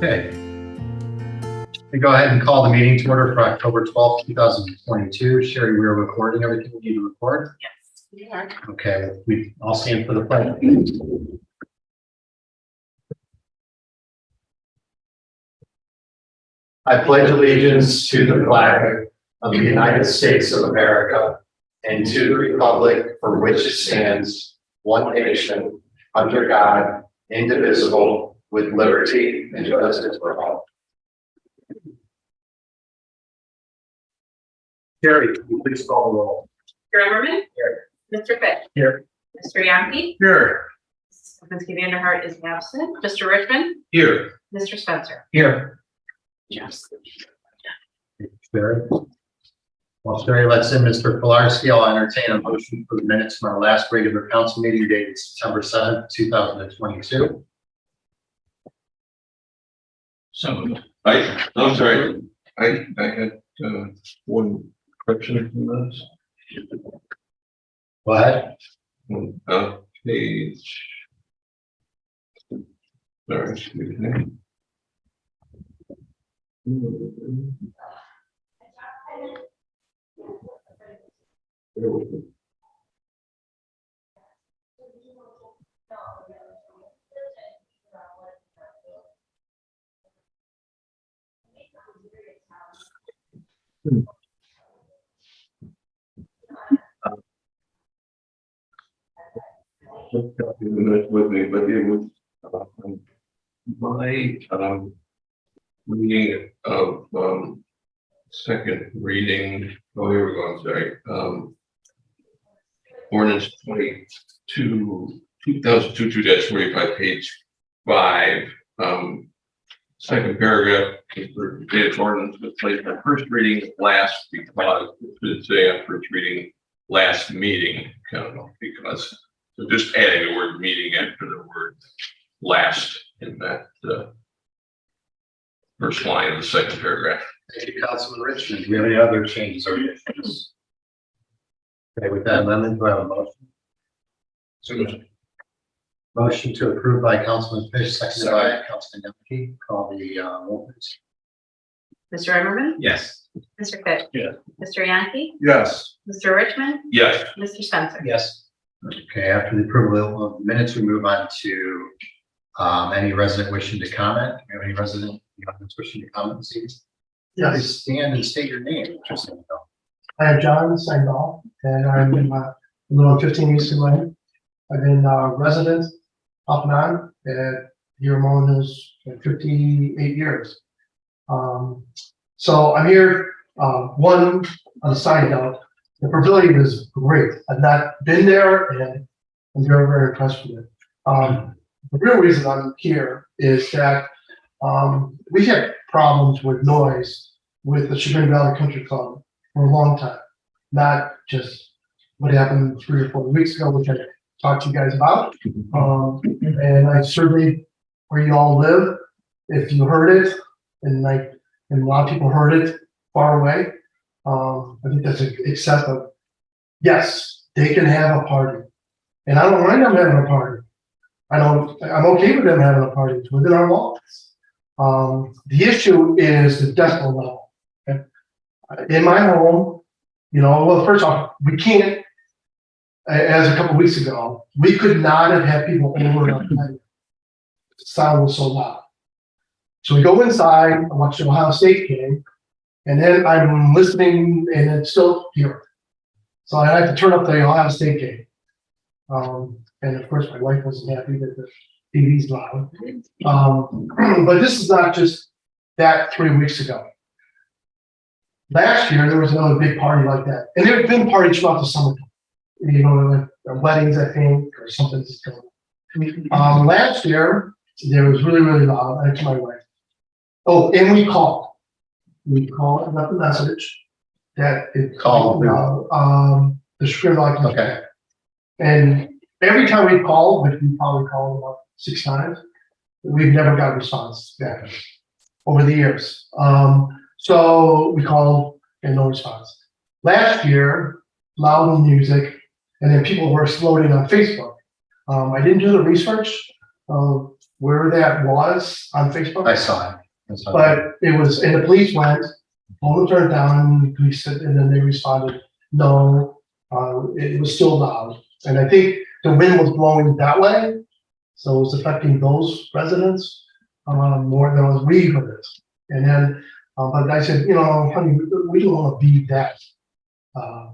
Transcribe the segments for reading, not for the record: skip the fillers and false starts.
Okay. We go ahead and call the meeting to order for October 12th, 2022. Sherry, we're recording everything we need to record. Yes, we are. Okay, we all stand for the pledge. I pledge allegiance to the flag of the United States of America and to the republic for which it stands, one nation, under God, indivisible, with liberty and justice for all. Sherry, please call the roll. Mr. Emmerman? Here. Mr. Fitt? Here. Mr. Yankee? Here. Stefanski Vanderhart is absent. Mr. Richmond? Here. Mr. Spencer? Here. Yes. Sherry. Well, Sherry lets in Mr. Pilarski. I'll entertain a motion for the minutes from our last regular council meeting dated September 7th, 2022. I'm sorry. I had one correction from this. Go ahead. Page. Sorry, excuse me. With me, but it was my reading of second reading. Oh, here we go. I'm sorry. Ordinance 2022-45, page 5. Second paragraph. Dated ordinance was placed on first reading last because it should say on first reading last meeting. I don't know because. So just adding the word meeting after the word last in that first line of the second paragraph. Thank you, Councilman Richmond. Do we have any other changes or additions? Okay, with that amendment, do I have a motion? Motion to approve by Councilman Fish, seconded by Councilman Yankee. Call the roll, please. Mr. Emmerman? Yes. Mr. Fitt? Yes. Mr. Yankee? Yes. Mr. Richmond? Yes. Mr. Spencer? Yes. Okay, after the approval of the minutes, we move on to any resident wishing to comment. Do we have any resident in the audience wishing to comment this evening? Yes. Please stand and state your name. Interesting. I am John Seindall, and I'm in a little 15 East Lane. I've been a resident off and on here in Moreland Hills for 58 years. So I'm here, one on a side note, the pavilion is great. I've not been there and I'm very, very impressed with it. The real reason I'm here is that we had problems with noise with the Chagrin Valley Country Club for a long time. Not just what happened 3 or 4 weeks ago, which I talked to you guys about. And I surveyed where you all live. If you heard it, and a lot of people heard it far away, I think that's excessive. Yes, they can have a party. And I don't mind them having a party. I'm okay with them having a party. It's within our laws. The issue is the decibel level. Okay? In my home, well, first off, we can't, as a couple weeks ago, we could not have had people over on the patio. The sound was so loud. So we go inside, I watch the Ohio State game, and then I'm listening and it's still here. So I had to turn up the Ohio State game. And of course, my wife wasn't happy that the TV's loud. But this is not just that 3 weeks ago. Last year, there was another big party like that. And there have been parties throughout the summer. Like weddings, I think, or something. Last year, there was really, really loud. That's my wife. Oh, and we called. We left a message that it Called the Chagrin Valley Country Club. Okay. And every time we called, which we probably called about 6 times, we've never got a response back over the years. So we called and no response. Last year, loud music, and then people were exploding on Facebook. I didn't do the research where that was on Facebook. I saw it. I saw it. But it was, and the police went, all turned down, police said, and then they responded, no, it was still loud. And I think the wind was blowing that way, so it was affecting those residents, more than we heard it. And then, but I said, honey, we don't want to be that,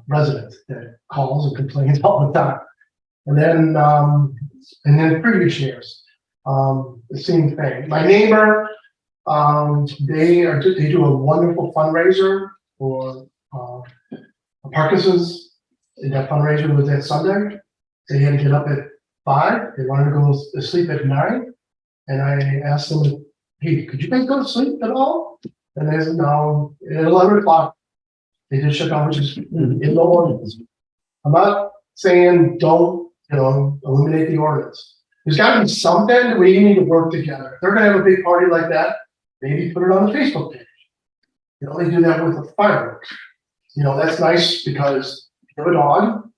resident that calls and complains all the time. And then previous years, the same thing. My neighbor, they do a wonderful fundraiser for Parkinson's. And that fundraiser was that Sunday. They had to get up at 5. They wanted to go to sleep at 9. And I asked them, hey, could you guys go to sleep at all? And they said, no. At 11 o'clock, they just shut down, which is in the ordinance. I'm not saying don't, eliminate the ordinance. There's got to be something where you need to work together. If they're going to have a big party like that, maybe put it on the Facebook page. They do that with the fireworks. That's nice because you have a dog,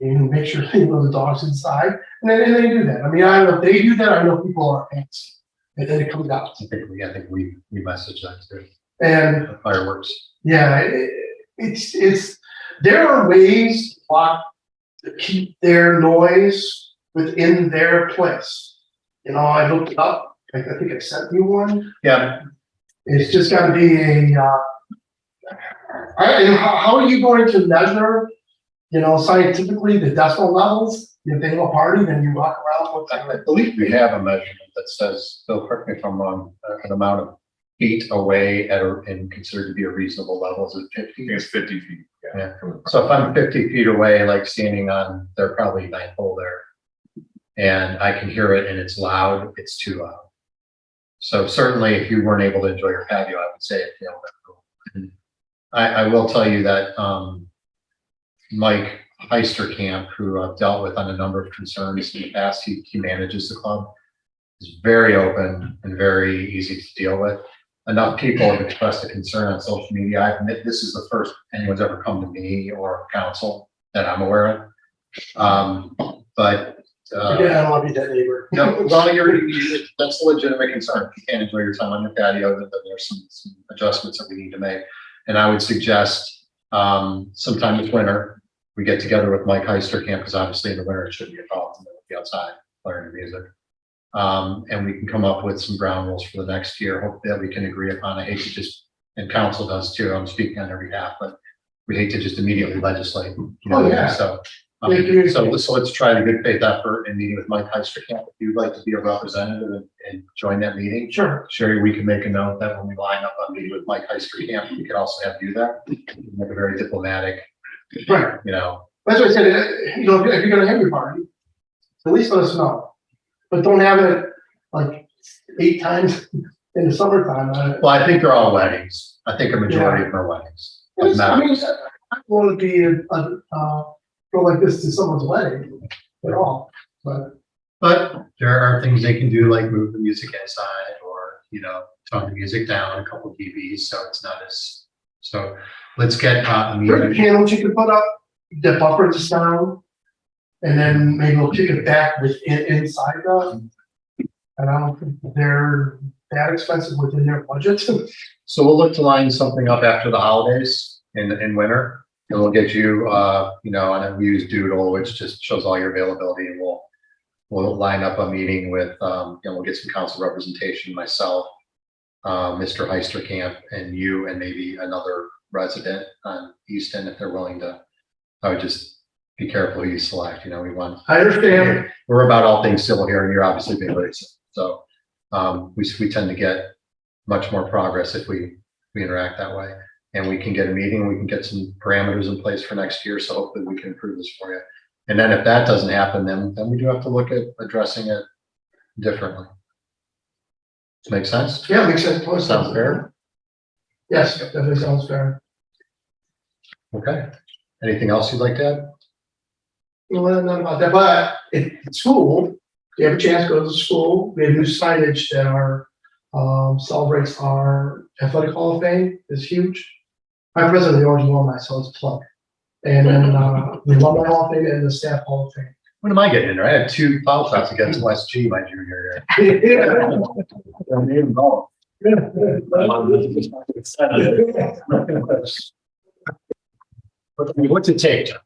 and make sure the dog's inside, and then they do that. I mean, I don't know if they do that. I know people are antsy, and then it comes out. I think we message that too. And The fireworks. yeah, it's there are ways to keep their noise within their place. I looked it up. I think I sent you one. Yeah. It's just got to be how are you going to measure, scientifically the decimal levels? If they have a party, then you walk around with. I believe we have a measurement that says, Bill, correct me if I'm wrong, an amount of feet away and considered to be a reasonable level. Is it 50? It's 50 feet. Yeah. So if I'm 50 feet away, like standing on, they're probably 9th hole there, and I can hear it and it's loud, it's too loud. So certainly if you weren't able to enjoy your patio, I would say it failed that rule. I will tell you that Mike Heisterkamp, who I've dealt with on a number of concerns in the past, he manages the club, is very open and very easy to deal with. Enough people have expressed a concern on social media. I admit this is the first anyone's ever come to me or council that I'm aware of. But Again, I don't want to be that neighbor. no, well, that's a legitimate concern. If you can't enjoy your time on your patio, then there's some adjustments that we need to make. And I would suggest sometime this winter, we get together with Mike Heisterkamp, because obviously in the winter it shouldn't be a problem to be outside playing the music. And we can come up with some ground rules for the next year, hope that we can agree upon. I hate to just, and council does too, I'm speaking on their behalf, but we hate to just immediately legislate. Oh, yeah. So let's try the good faith effort and meeting with Mike Heisterkamp. If you'd like to be a representative and join that meeting, Sure. Sherry, we can make a note that when we line up a meeting with Mike Heisterkamp, we could also have you there. Make a very diplomatic, Right. That's what I said. If you're going to have your party, at least let us know. But don't have it like 8 times in the summertime. well, I think they're all weddings. I think a majority of them are weddings. I mean, I don't want to be go like this to someone's wedding at all. But there are things they can do, like move the music inside or, tone the music down a couple dBs, so it's not as, so let's get a There are meeting. panels you can put up that buffer the sound, and then maybe we'll kick it back inside the. And I don't think they're that expensive within their budget. So we'll look to line something up after the holidays in winter, and we'll get you, and we use Doodle, which just shows all your availability, and we'll line up a meeting with, we'll get some council representation, myself, Mr. Heisterkamp, and you, and maybe another resident on Easton, if they're willing to. I would just be careful who you select, we want. I understand. We're about all things civil here, and you're obviously being very civil. So we tend to get much more progress if we interact that way. And we can get a meeting, we can get some parameters in place for next year. So hopefully we can improve this for you. And then if that doesn't happen, then we do have to look at addressing it differently. Make sense? Yeah, makes sense. Sounds fair? Yes, definitely sounds fair. Okay. Anything else you'd like to add? Well, not about that, but at school, if you have a chance, go to the school. We have new signage that celebrates our athletic hall of fame. Is huge. I'm president of the Orange Alumni, so it's a plug. And then the Alumni Hall of Fame and the Staff Hall of Fame. When am I getting in there? I had 2 plow shots against West G my junior year. What's it take, John?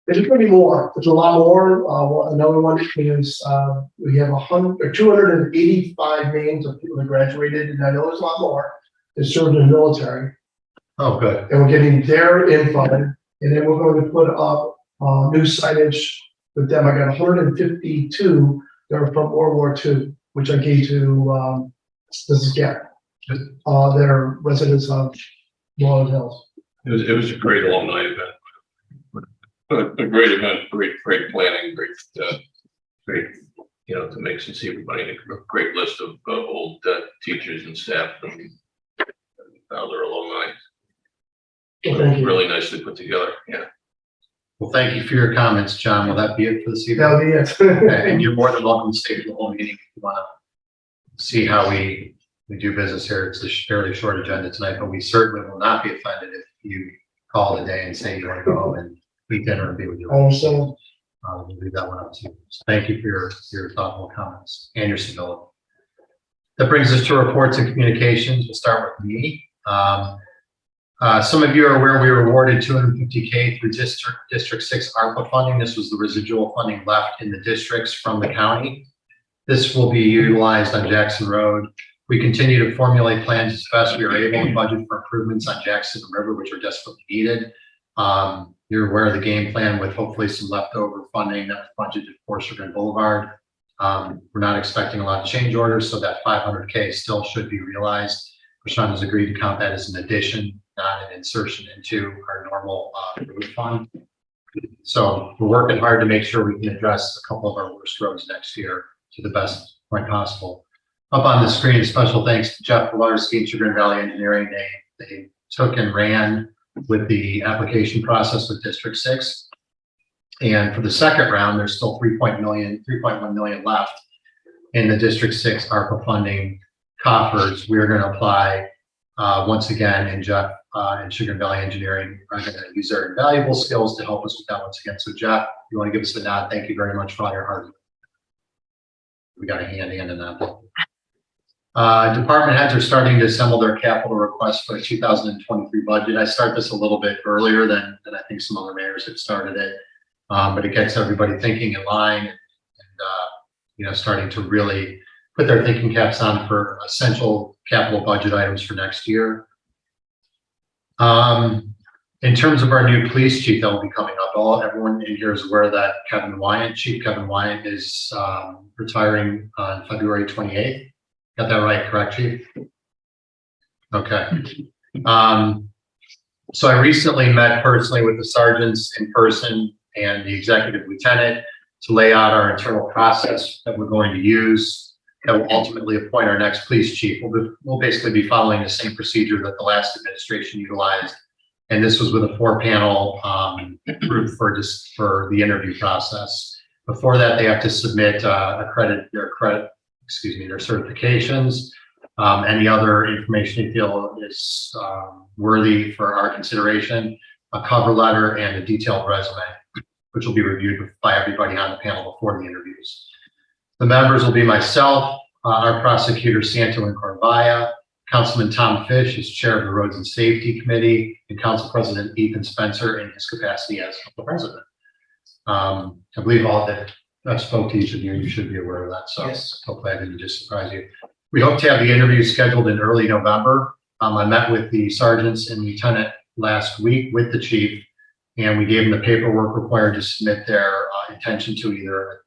There's gonna be more. There's a lot more. Another one is, we have 285 names of people that graduated, and I know there's a lot more that served in the military. Oh, good. And we're getting their info, and then we're going to put up, new signage with them. I got 152 that are from World War II, which I gave to, this is Gap. They're residents of Moreland Hills. It was a great alumni event. A great event, great planning, great, to mix and see everybody, and a great list of old teachers and staff and other alumni. Thank you. Really nicely put together, yeah. Well, thank you for your comments, John. Will that be it for this evening? That'll be it. Okay, and you're more than welcome to stay for the whole meeting if you want to see how we do business here. It's a fairly short agenda tonight, but we certainly will not be offended if you call today and say you want to go home and eat dinner and be with your Also, we'll leave that one up to you. So thank you for your thoughtful comments and your civility. That brings us to reports and communications. We'll start with me. Some of you are aware we were awarded $250K through District 6 ARPA funding. This was the residual funding left in the districts from the county. This will be utilized on Jackson Road. We continue to formulate plans as best we are able and budget for improvements on Jackson River, which are desperately needed. You're aware of the game plan with hopefully some leftover funding that was budgeted for Sugar Boulevard. We're not expecting a lot of change orders, so that $500K still should be realized. Rashawn has agreed to count that as an addition, not an insertion into our normal road fund. So we're working hard to make sure we can address a couple of our worst roads next year to the best point possible. Up on the screen, a special thanks to Jeff Pilarski and Sugar Valley Engineering. They took and ran with the application process with District 6. And for the second round, there's still 3.1 million left in the District 6 ARPA funding coffers. We're going to apply once again, and Jeff and Sugar Valley Engineering are going to use their invaluable skills to help us with that once again. So Jeff, you want to give us a nod? Thank you very much for all your hard work. We got a hand in that. Department heads are starting to assemble their capital requests for the 2023 budget. I start this a little bit earlier than I think some other mayors have started it, but it gets everybody thinking in line and starting to really put their thinking caps on for essential capital budget items for next year. In terms of our new police chief that will be coming up, everyone in here is aware that Chief Kevin Wyant is retiring on February 28th. Got that right, correct, Chief? Okay. So I recently met personally with the sergeants in person and the executive lieutenant to lay out our internal process that we're going to use that will ultimately appoint our next police chief. We'll basically be following the same procedure that the last administration utilized. And this was with a 4-panel group for the interview process. Before that, they have to submit their certifications, any other information you feel is worthy for our consideration, a cover letter, and a detailed resume, which will be reviewed by everybody on the panel before the interviews. The members will be myself, our prosecutor Santo and Corvaya, Councilman Tom Fish is chair of the Roads and Safety Committee, and Council President Ethan Spencer in his capacity as the president. I believe all that I spoke to each of you, you should be aware of that. So yes. Hopefully I didn't just surprise you. We hope to have the interview scheduled in early November. I met with the sergeants and lieutenant last week with the chief, and we gave them the paperwork required to submit their intention to either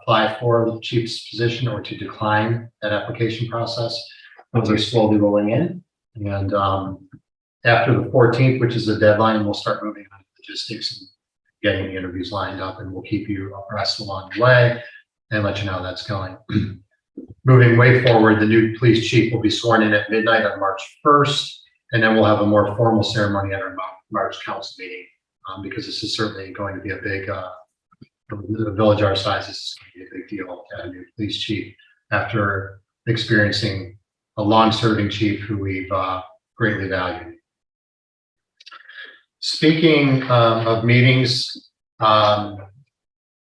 apply for the chief's position or to decline that application process. Those are slowly rolling in. And after the 14th, which is the deadline, we'll start moving on logistics and getting the interviews lined up, and we'll keep you abreast along the way and let you know how that's going. Moving way forward, the new police chief will be sworn in at midnight on March 1st, and then we'll have a more formal ceremony at our March council meeting, because this is certainly going to be a big, a village our size, this is going to be a big deal to have a new police chief after experiencing a long-serving chief who we've greatly valued. Speaking of meetings,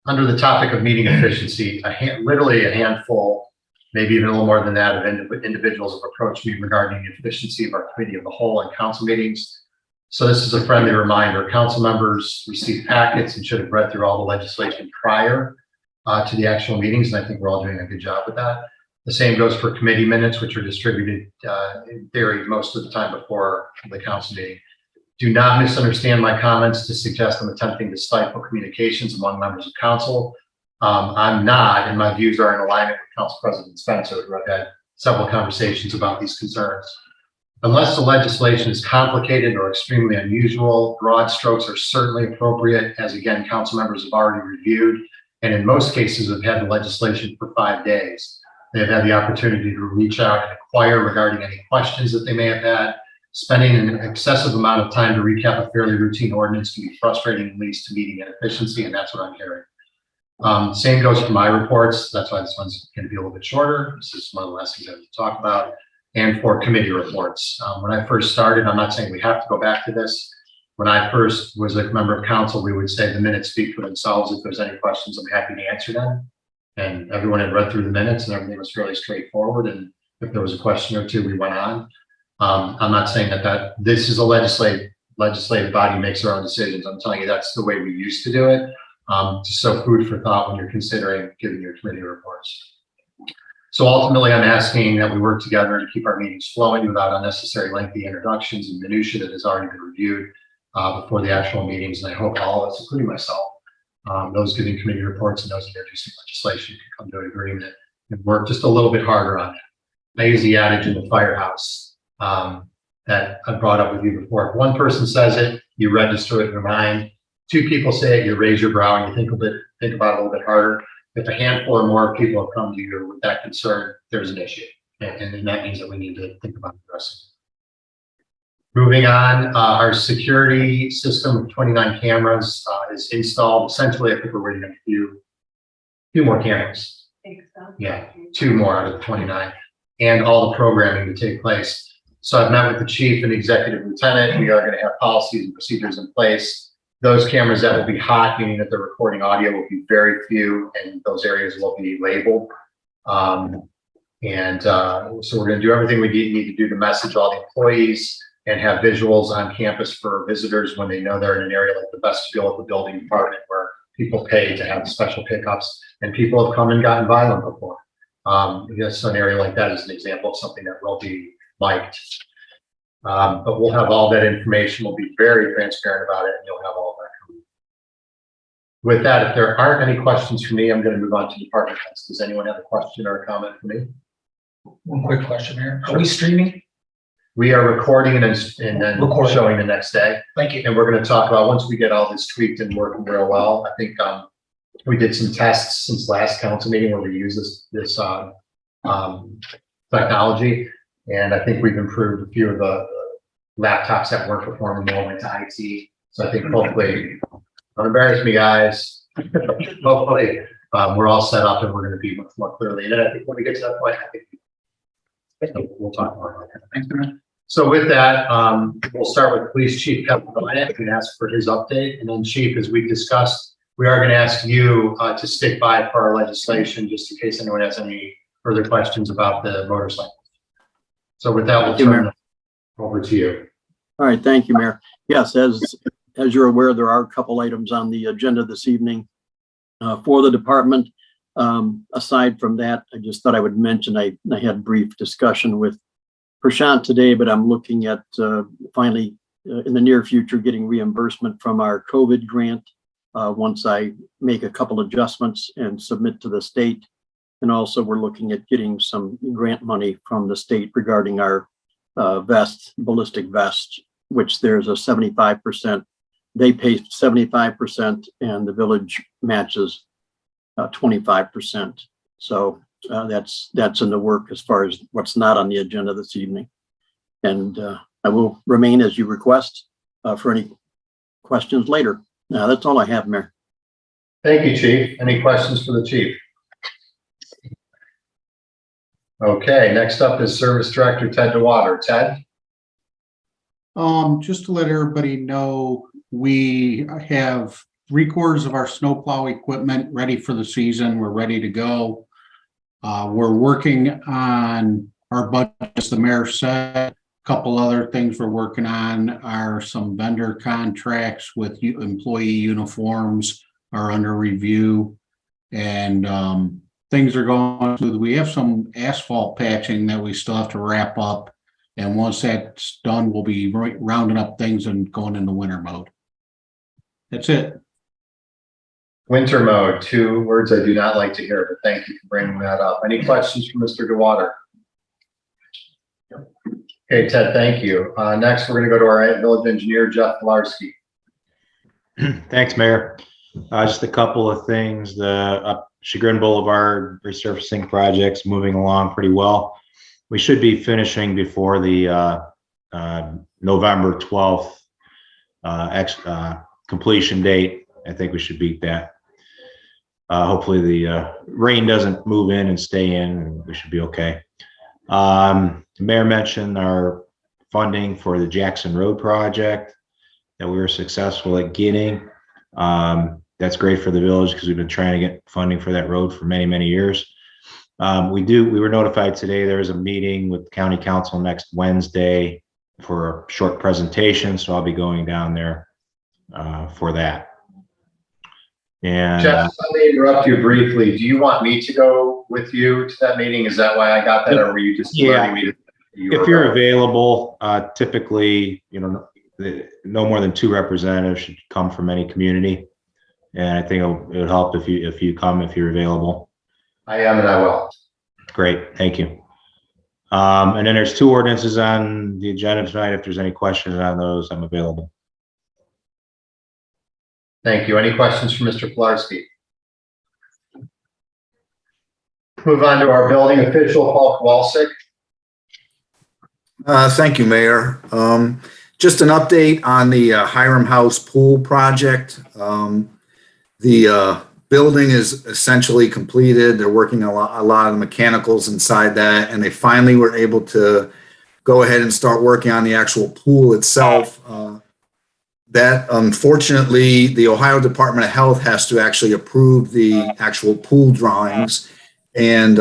Under the topic of meeting efficiency, literally a handful, maybe even a little more than that, of individuals have approached me regarding the efficiency of our committee of the whole and council meetings. So this is a friendly reminder. Council members receive packets and should have read through all the legislation prior to the actual meetings, and I think we're all doing a good job with that. The same goes for committee minutes, which are distributed in theory most of the time before the council meeting. Do not misunderstand my comments to suggest I'm attempting to stifle communications among members of council. I'm not, and my views are in alignment with Council President Spencer, who I've had several conversations about these concerns. Unless the legislation is complicated or extremely unusual, broad strokes are certainly appropriate, as again, council members have already reviewed, and in most cases have had the legislation for 5 days. They've had the opportunity to reach out and inquire regarding any questions that they may have had. Spending an excessive amount of time to recap a fairly routine ordinance can be frustrating and leads to meeting inefficiency, and that's what I'm hearing. Same goes for my reports. That's why this one's going to be a little bit shorter. This is one of the last things I have to talk about. And for committee reports. When I first started, I'm not saying we have to go back to this. When I first was a member of council, we would say the minutes speak for themselves. If there's any questions, I'm happy to answer them. And everyone had read through the minutes and everything was fairly straightforward. And if there was a question or two, we went on. I'm not saying that this is a legislative body makes their own decisions. I'm telling you that's the way we used to do it. Just so food for thought when you're considering giving your committee reports. So ultimately, I'm asking that we work together to keep our meetings flowing without unnecessary lengthy introductions and minutia that has already been reviewed before the actual meetings. And I hope all of us, including myself, those giving committee reports and those introducing legislation can come to an agreement and work just a little bit harder on it. I use the adage in the firehouse that I brought up with you before. If one person says it, you register it in your mind. 2 people say it, you raise your brow and you think about it a little bit harder. If a handful or more people have come to you with that concern, there's an issue. And that means that we need to think about addressing it. Moving on, our security system of 29 cameras is installed. Essentially, I think we're waiting on a few more cameras. I think so. Yeah, 2 more out of the 29, and all the programming to take place. So I've met with the chief and executive lieutenant. We are going to have policies and procedures in place. Those cameras that will be hot, meaning that the recording audio will be very few, and those areas will be labeled. So we're going to do everything we need to do to message all the employees and have visuals on campus for visitors when they know they're in an area like the vestibule of the building department where people pay to have special pickups, and people have come and gotten violent before. I guess an area like that is an example of something that will be liked. But we'll have all that information. We'll be very transparent about it, and you'll have all that coming. With that, if there aren't any questions for me, I'm going to move on to department heads. Does anyone have a question or a comment for me? One quick question here. Are we streaming? We are recording and then showing the next day. Thank you. And we're going to talk about, once we get all this tweaked and working real well, I think we did some tests since last council meeting where we use this technology. And I think we've improved a few of the laptops that weren't performing well went to IT. So I think hopefully, don't embarrass me, guys. Hopefully, we're all set up and we're going to be much more clearly. And then I think when we get to that point, I think we'll talk more about that. Thanks, man. So with that, we'll start with Police Chief Kevin Bryant and ask for his update. And then Chief, as we discussed, we are going to ask you to stick by for our legislation, just in case anyone has any further questions about the motorcycle. So with that, we'll turn it over to you. All right, thank you, Mayor. Yes, as you're aware, there are a couple items on the agenda this evening for the department. Aside from that, I just thought I would mention, I had a brief discussion with Prashant today, but I'm looking at finally in the near future getting reimbursement from our COVID grant once I make a couple adjustments and submit to the state. And also we're looking at getting some grant money from the state regarding our ballistic vest, which there's a 75%. They pay 75% and the village matches 25%. So that's in the work as far as what's not on the agenda this evening. And I will remain as you request for any questions later. That's all I have, Mayor. Thank you, Chief. Any questions for the chief? Okay, next up is Service Director Ted DeWater. Ted? Just to let everybody know, we have 3/4 of our snowplow equipment ready for the season. We're ready to go. We're working on our budget, as the mayor said. Couple other things we're working on are some vendor contracts with employee uniforms are under review. And things are going smooth. We have some asphalt patching that we still have to wrap up. And once that's done, we'll be rounding up things and going into winter mode. That's it. Winter mode, 2 words I do not like to hear, but thank you for bringing that up. Any questions for Mr. DeWater? Okay, Ted, thank you. Next, we're going to go to our village engineer, Jeff Pilarski. Thanks, Mayor. Just a couple of things. The Chagrin Boulevard resurfacing project's moving along pretty well. We should be finishing before the November 12th completion date. I think we should beat that. Hopefully the rain doesn't move in and stay in, and we should be okay. The mayor mentioned our funding for the Jackson Road project that we were successful at getting. That's great for the village because we've been trying to get funding for that road for many, many years. We were notified today there is a meeting with county council next Wednesday for a short presentation, so I'll be going down there for that. And Jeff, let me interrupt you briefly. Do you want me to go with you to that meeting? Is that why I got that, or were you just alerting me to? if you're available, typically, no more than 2 representatives should come from any community. And I think it would help if you come, if you're available. I am, and I will. Great, thank you. And then there's 2 ordinances on the agenda tonight. If there's any questions on those, I'm available. Thank you. Any questions for Mr. Pilarski? Move on to our building official, Paul Kowalczyk. Thank you, Mayor. Just an update on the Hiram House Pool project. The building is essentially completed. They're working a lot of the mechanicals inside that, and they finally were able to go ahead and start working on the actual pool itself. That unfortunately, the Ohio Department of Health has to actually approve the actual pool drawings, and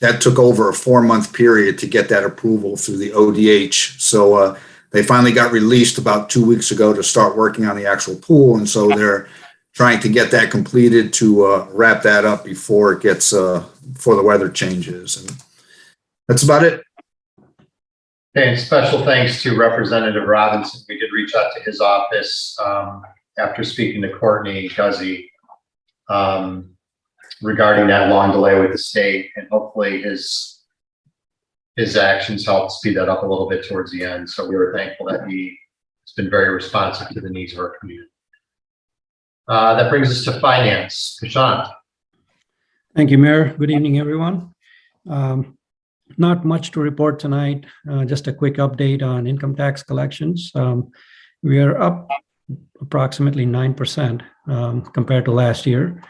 that took over a 4-month period to get that approval through the ODH. So they finally got released about 2 weeks ago to start working on the actual pool, and so they're trying to get that completed to wrap that up before it gets before the weather changes. And that's about it. And special thanks to Representative Robinson. We did reach out to his office after speaking to Courtney Guzzi regarding that long delay with the state, and hopefully his actions helped speed that up a little bit towards the end. So we were thankful that he has been very responsive to the needs of our community. That brings us to finance. Prashant. Thank you, Mayor. Good evening, everyone. Not much to report tonight. Just a quick update on income tax collections. We are up approximately 9% compared to last year.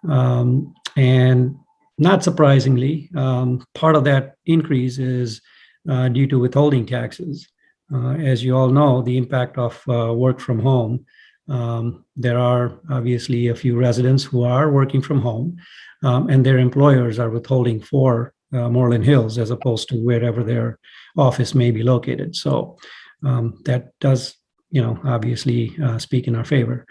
And not surprisingly, part of that increase is due to withholding taxes. As you all know, the impact of work from home. There are obviously a few residents who are working from home, and their employers are withholding for Moreland Hills as opposed to wherever their office may be located. So that does, obviously speak in our favor.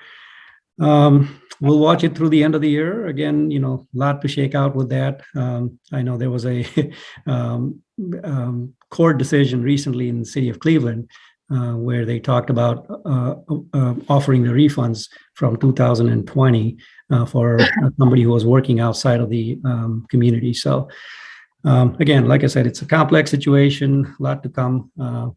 We'll watch it through the end of the year. Again, a lot to shake out with that. I know there was a court decision recently in the city of Cleveland where they talked about offering the refunds from 2020 for somebody who was working outside of the community. So again, like I said, it's a complex situation, a lot to come,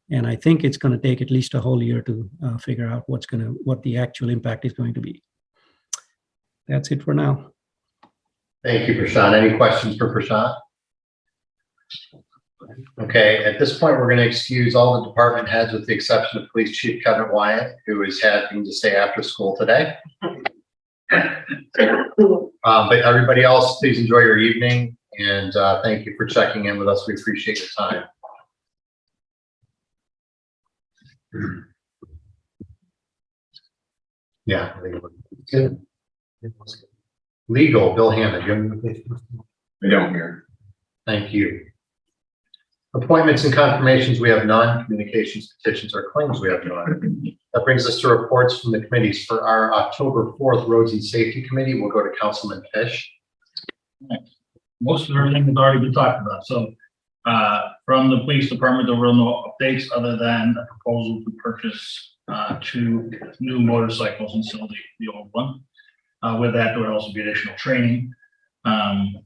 and I think it's going to take at least a whole year to figure out what the actual impact is going to be. That's it for now. Thank you, Prashant. Any questions for Prashant? Okay, at this point, we're going to excuse all the department heads with the exception of Police Chief Kevin Wyatt, who is having to stay after school today. But everybody else, please enjoy your evening, and thank you for checking in with us. We appreciate your time. Yeah, I think Good. Legal, Bill Hammond. You have anything? I don't hear. Thank you. Appointments and confirmations, we have none. Communications, petitions, or claims, we have none. That brings us to reports from the committees. For our October 4th Roads and Safety Committee, we'll go to Councilman Fish. Most of everything has already been talked about. So from the police department, there were no updates other than a proposal to purchase 2 new motorcycles instead of the old one. With that, there would also be additional training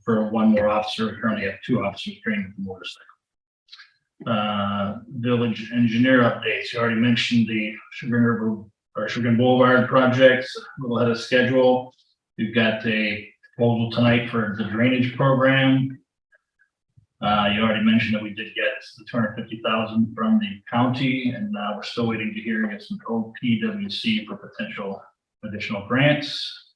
for 1 more officer. We currently have 2 officers training with the motorcycle. Village engineer updates. You already mentioned the Sugar Boulevard projects, a little ahead of schedule. We've got a proposal tonight for the drainage program. You already mentioned that we did get the $250,000 from the county, and we're still waiting to hear get some OPWC for potential additional grants.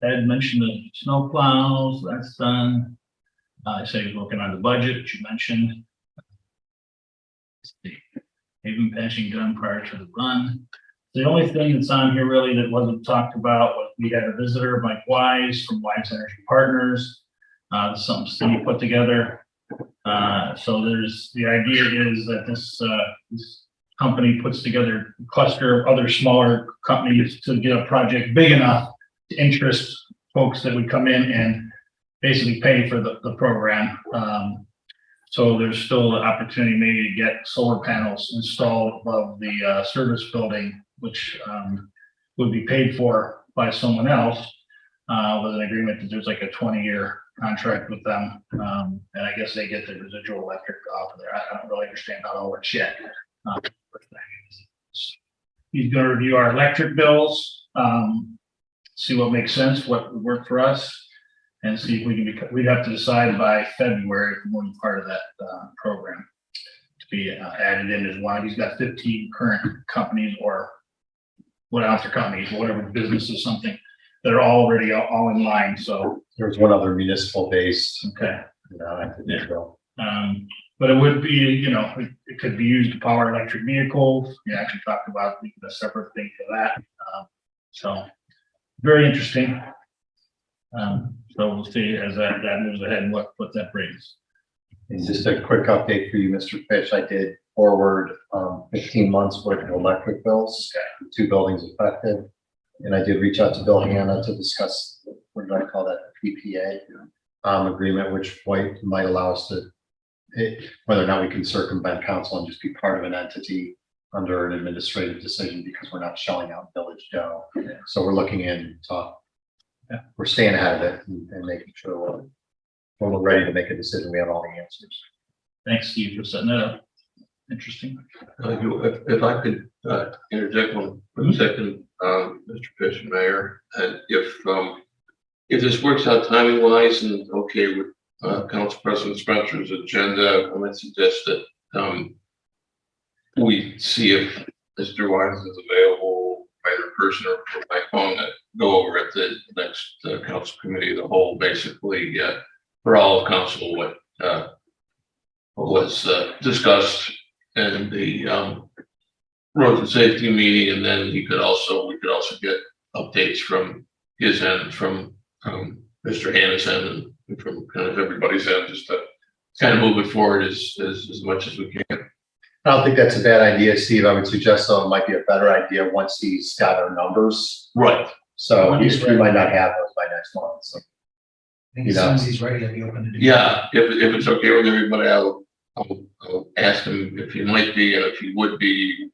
Ed mentioned the snow plows, that's done. I said he's working on the budget, which you mentioned. Pavement patching done prior to the run. The only thing that's on here really that wasn't talked about was we had a visitor, Mike Wise from Wise Energy Partners. Something Steve put together. So there's the idea is that this company puts together a cluster of other smaller companies to get a project big enough to interest folks that would come in and basically pay for the program. So there's still an opportunity maybe to get solar panels installed above the service building, which would be paid for by someone else with an agreement that there's like a 20-year contract with them. And I guess they get the residual electric off of there. I don't really understand how it all works yet. He's going to review our electric bills, see what makes sense, what would work for us, and see if we can we'd have to decide by February if we want to be part of that program to be added in as one. He's got 15 current companies or whatever companies, whatever businesses, something that are already all in line. So There's one other municipal based. okay. Yeah. But it would be, it could be used to power electric vehicles. We actually talked about a separate thing for that. So very interesting. So we'll see as that moves ahead and what that brings. And just a quick update for you, Mr. Fish. I did forward 15 months worth of electric bills, 2 buildings affected. And I did reach out to Bill Hanna to discuss, what did I call that, PPA agreement, which might allow us to, whether or not we can circumvent council and just be part of an entity under an administrative decision because we're not shelling out village dough. So we're looking in, we're staying ahead of it and making sure when we're ready to make a decision, we have all the answers. Thanks, Steve, for setting that up. Interesting. If I could interject one second, Mr. Fish and Mayor, and if this works out timing wise and okay with Council President Spencer's agenda, I would suggest that we see if Mr. Wise is available, either person or by phone, that go over at the next council committee of the whole, basically for all of council what was discussed in the road and safety meeting, and then we could also get updates from his end, from Mr. Hanna's end, and from kind of everybody's end, just to kind of move it forward as much as we can. I don't think that's a bad idea, Steve. I would suggest though it might be a better idea once he's got our numbers. Right. So he might not have those by next month. So, I think as soon as he's ready, I'll be open to do. Yeah, if it's okay with everybody, I'll ask him if he might be, and if he would be,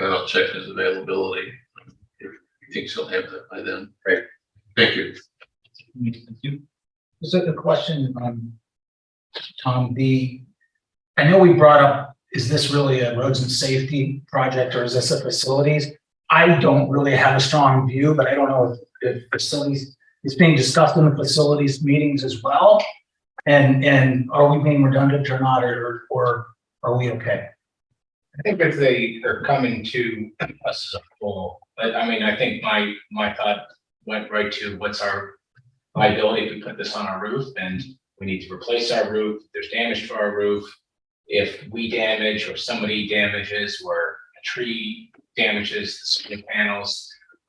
I'll check his availability. If he thinks he'll have that by then. Great. Thank you. Thank you. Just a question, Tom, I know we brought up, is this really a roads and safety project or is this a facilities? I don't really have a strong view, but I don't know if facilities is being discussed in the facilities meetings as well. And are we being redundant or not, or are we okay? I think if they're coming to us as a whole, but I mean, I think my thought went right to what's our liability if we put this on our roof and we need to replace our roof, there's damage to our roof. If we damage or somebody damages or a tree damages the solar panels.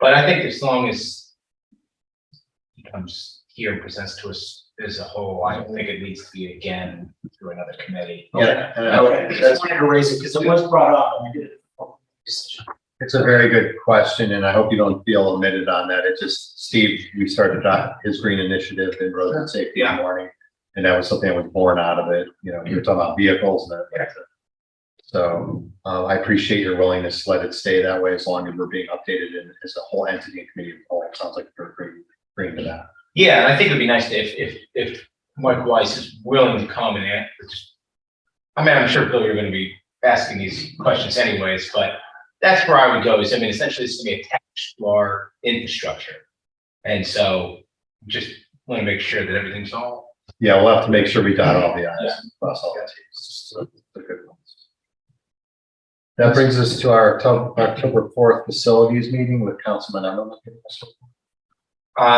But I think as long as he comes here and presents to us as a whole, I don't think it needs to be again through another committee. Yeah, and Okay, I just wanted to raise it because it was brought up and I did it. it's a very good question, and I hope you don't feel omitted on that. It just, Steve, we started his green initiative in road and safety in the morning, and that was something that was born out of it. You know, we were talking about vehicles and that. So I appreciate your willingness to let it stay that way as long as we're being updated and as a whole entity and committee of the whole. It sounds like you're agreeing to that. Yeah, and I think it'd be nice if Mike Weiss is willing to come and answer. I mean, I'm sure Bill, you're going to be asking these questions anyways, but that's where I would go. Is, I mean, essentially it's going to be attached to our infrastructure, and so just want to make sure that everything's all. Yeah, we'll have to make sure we dot all the i's and cross all the t's. So the good ones. That brings us to our October 4th facilities meeting with Councilman Emmerman.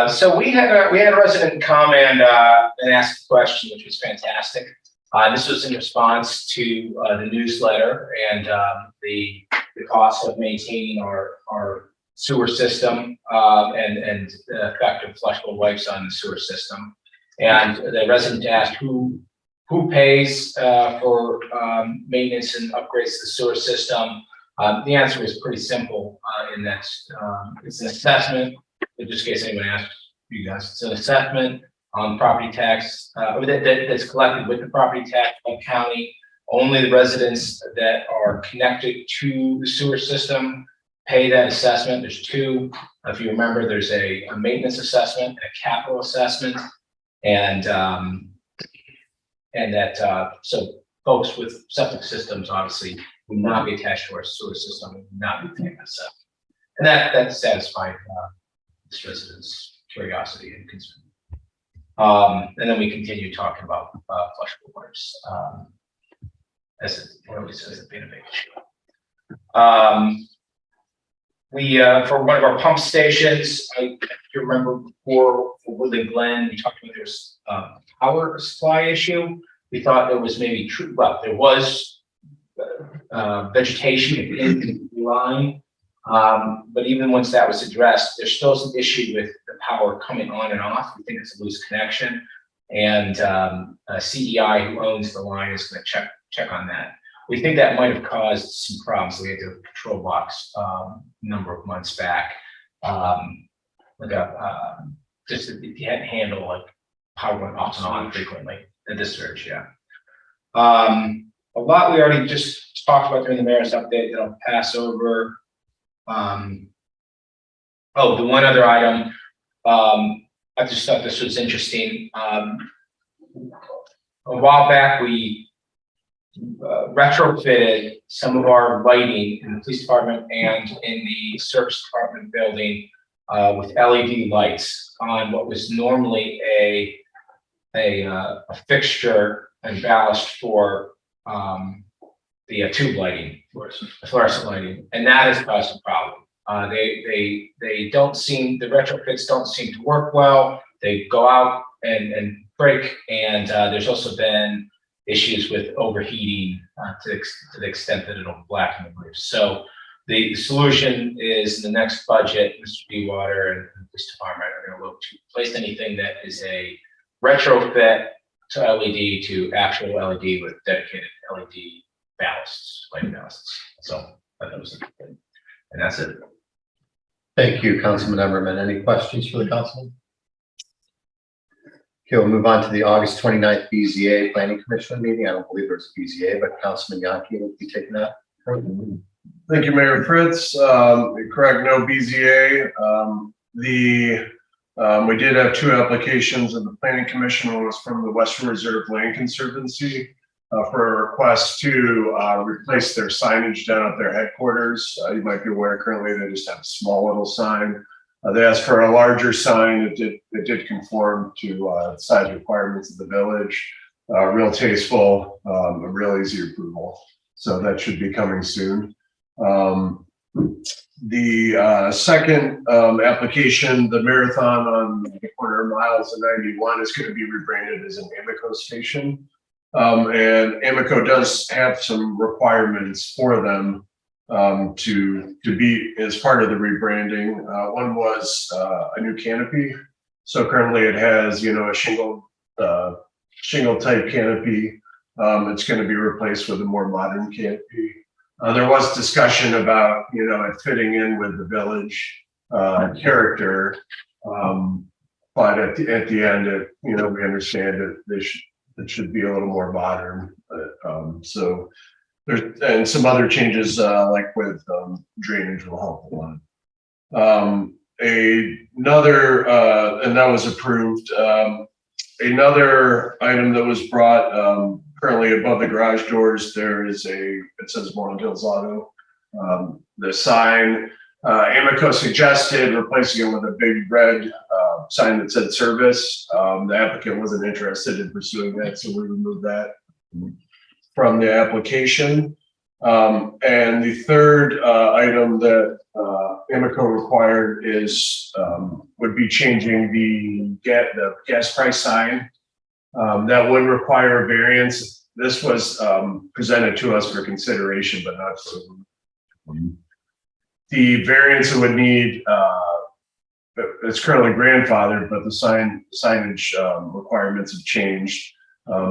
So we had a resident come and ask a question, which was fantastic. This was in response to the newsletter and the cost of maintaining our sewer system and the effect of flushable wipes on the sewer system. And the resident asked who pays for maintenance and upgrades to the sewer system. The answer is pretty simple in that it's an assessment. In just case anyone asks you guys, it's an assessment on property tax that's collected with the property tax by the county. Only the residents that are connected to the sewer system pay that assessment. There's two. If you remember, there's a maintenance assessment and a capital assessment, and that so folks with septic systems obviously would not be attached to our sewer system, would not be paying that assessment, and that satisfied this resident's curiosity and concern. And then we continue talking about flushable wipes as it being a big issue. We for one of our pump stations, if you remember before for Woodland Glen, we talked about there's power supply issue. We thought there was maybe true, well, there was vegetation in the line. But even once that was addressed, there's still some issue with the power coming on and off. We think it's a loose connection, and CEI, who owns the line, is going to check on that. We think that might have caused some problems. We had to control box a number of months back, just if you hadn't handled like power going off and on frequently. The discharge, yeah. A lot we already just talked about during the mayor's update that I'll pass over. The one other item, I just thought this was interesting. A while back, we retrofitted some of our lighting in the police department and in the service department building with LED lights on what was normally a fixture and ballast for the tube lighting, fluorescent lighting, and that has caused a problem. They don't seem, the retrofits don't seem to work well. They go out and break, and there's also been issues with overheating to the extent that it'll blacken the roof. So the solution is in the next budget, Mr. Dewater and the police department are going to look to replace anything that is a retrofit to LED to actual LED with dedicated LED ballasts, light ballasts. So that was a good thing. And that's it. Thank you, Councilman Emmerman. Any questions for the councilman? Okay, we'll move on to the August 29th BZA Planning Commission meeting. I don't believe there's a BZA, but Councilman Yankee will be taking that. Thank you, Mayor Fritz. You're correct, no BZA. We did have two applications in the Planning Commission. One was from the Western Reserve Land Conservancy for a request to replace their signage down at their headquarters. You might be aware currently they just have a small little sign. They asked for a larger sign. It did conform to size requirements of the village. Real tasteful, a real easy approval. So that should be coming soon. The second application, the marathon on the corner of Miles and 91, is going to be rebranded as an Amico station. And Amico does have some requirements for them to be as part of the rebranding. One was a new canopy. So currently it has, a shingle type canopy. It's going to be replaced with a more modern canopy. There was discussion about, it fitting in with the village character. But at the end, we understand that it should be a little more modern. So there's, and some other changes like with drainage will help a lot. Another, and that was approved. Another item that was brought currently above the garage doors, there is it says Moreland Hills Auto. The sign, Amico suggested replacing it with a big red sign that said service. The applicant wasn't interested in pursuing that, so we removed that from the application. And the third item that Amico required is would be changing the gas price sign. That would require a variance. This was presented to us for consideration, but not for the variance. It would need. It's currently grandfathered, but the signage requirements have changed.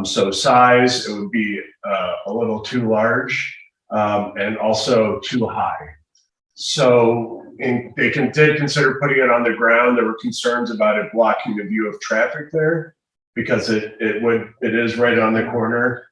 So size, it would be a little too large and also too high. So they did consider putting it on the ground. There were concerns about it blocking the view of traffic there because it is right on the corner.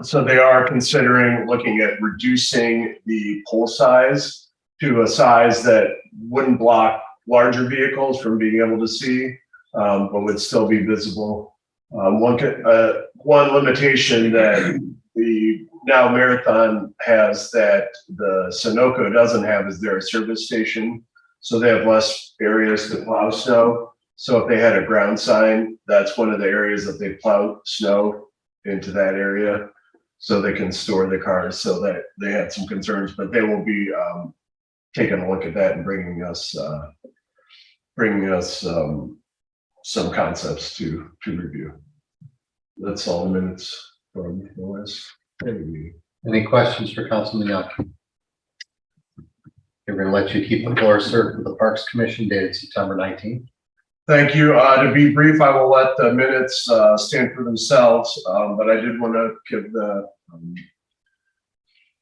So they are considering looking at reducing the pole size to a size that wouldn't block larger vehicles from being able to see, but would still be visible. One limitation that the now Marathon has that the Sunoco doesn't have is they're a service station, so they have less areas to plow snow. So if they had a ground sign, that's one of the areas that they plow snow into that area, so they can store the cars. So that they had some concerns, but they will be taking a look at that and bringing us some concepts to review. That's all the minutes from the last meeting. Any questions for Councilman Young? We're going to let you keep the floor, sir, for the Parks Commission dated September 19th. Thank you. To be brief, I will let the minutes stand for themselves, but I did want to give the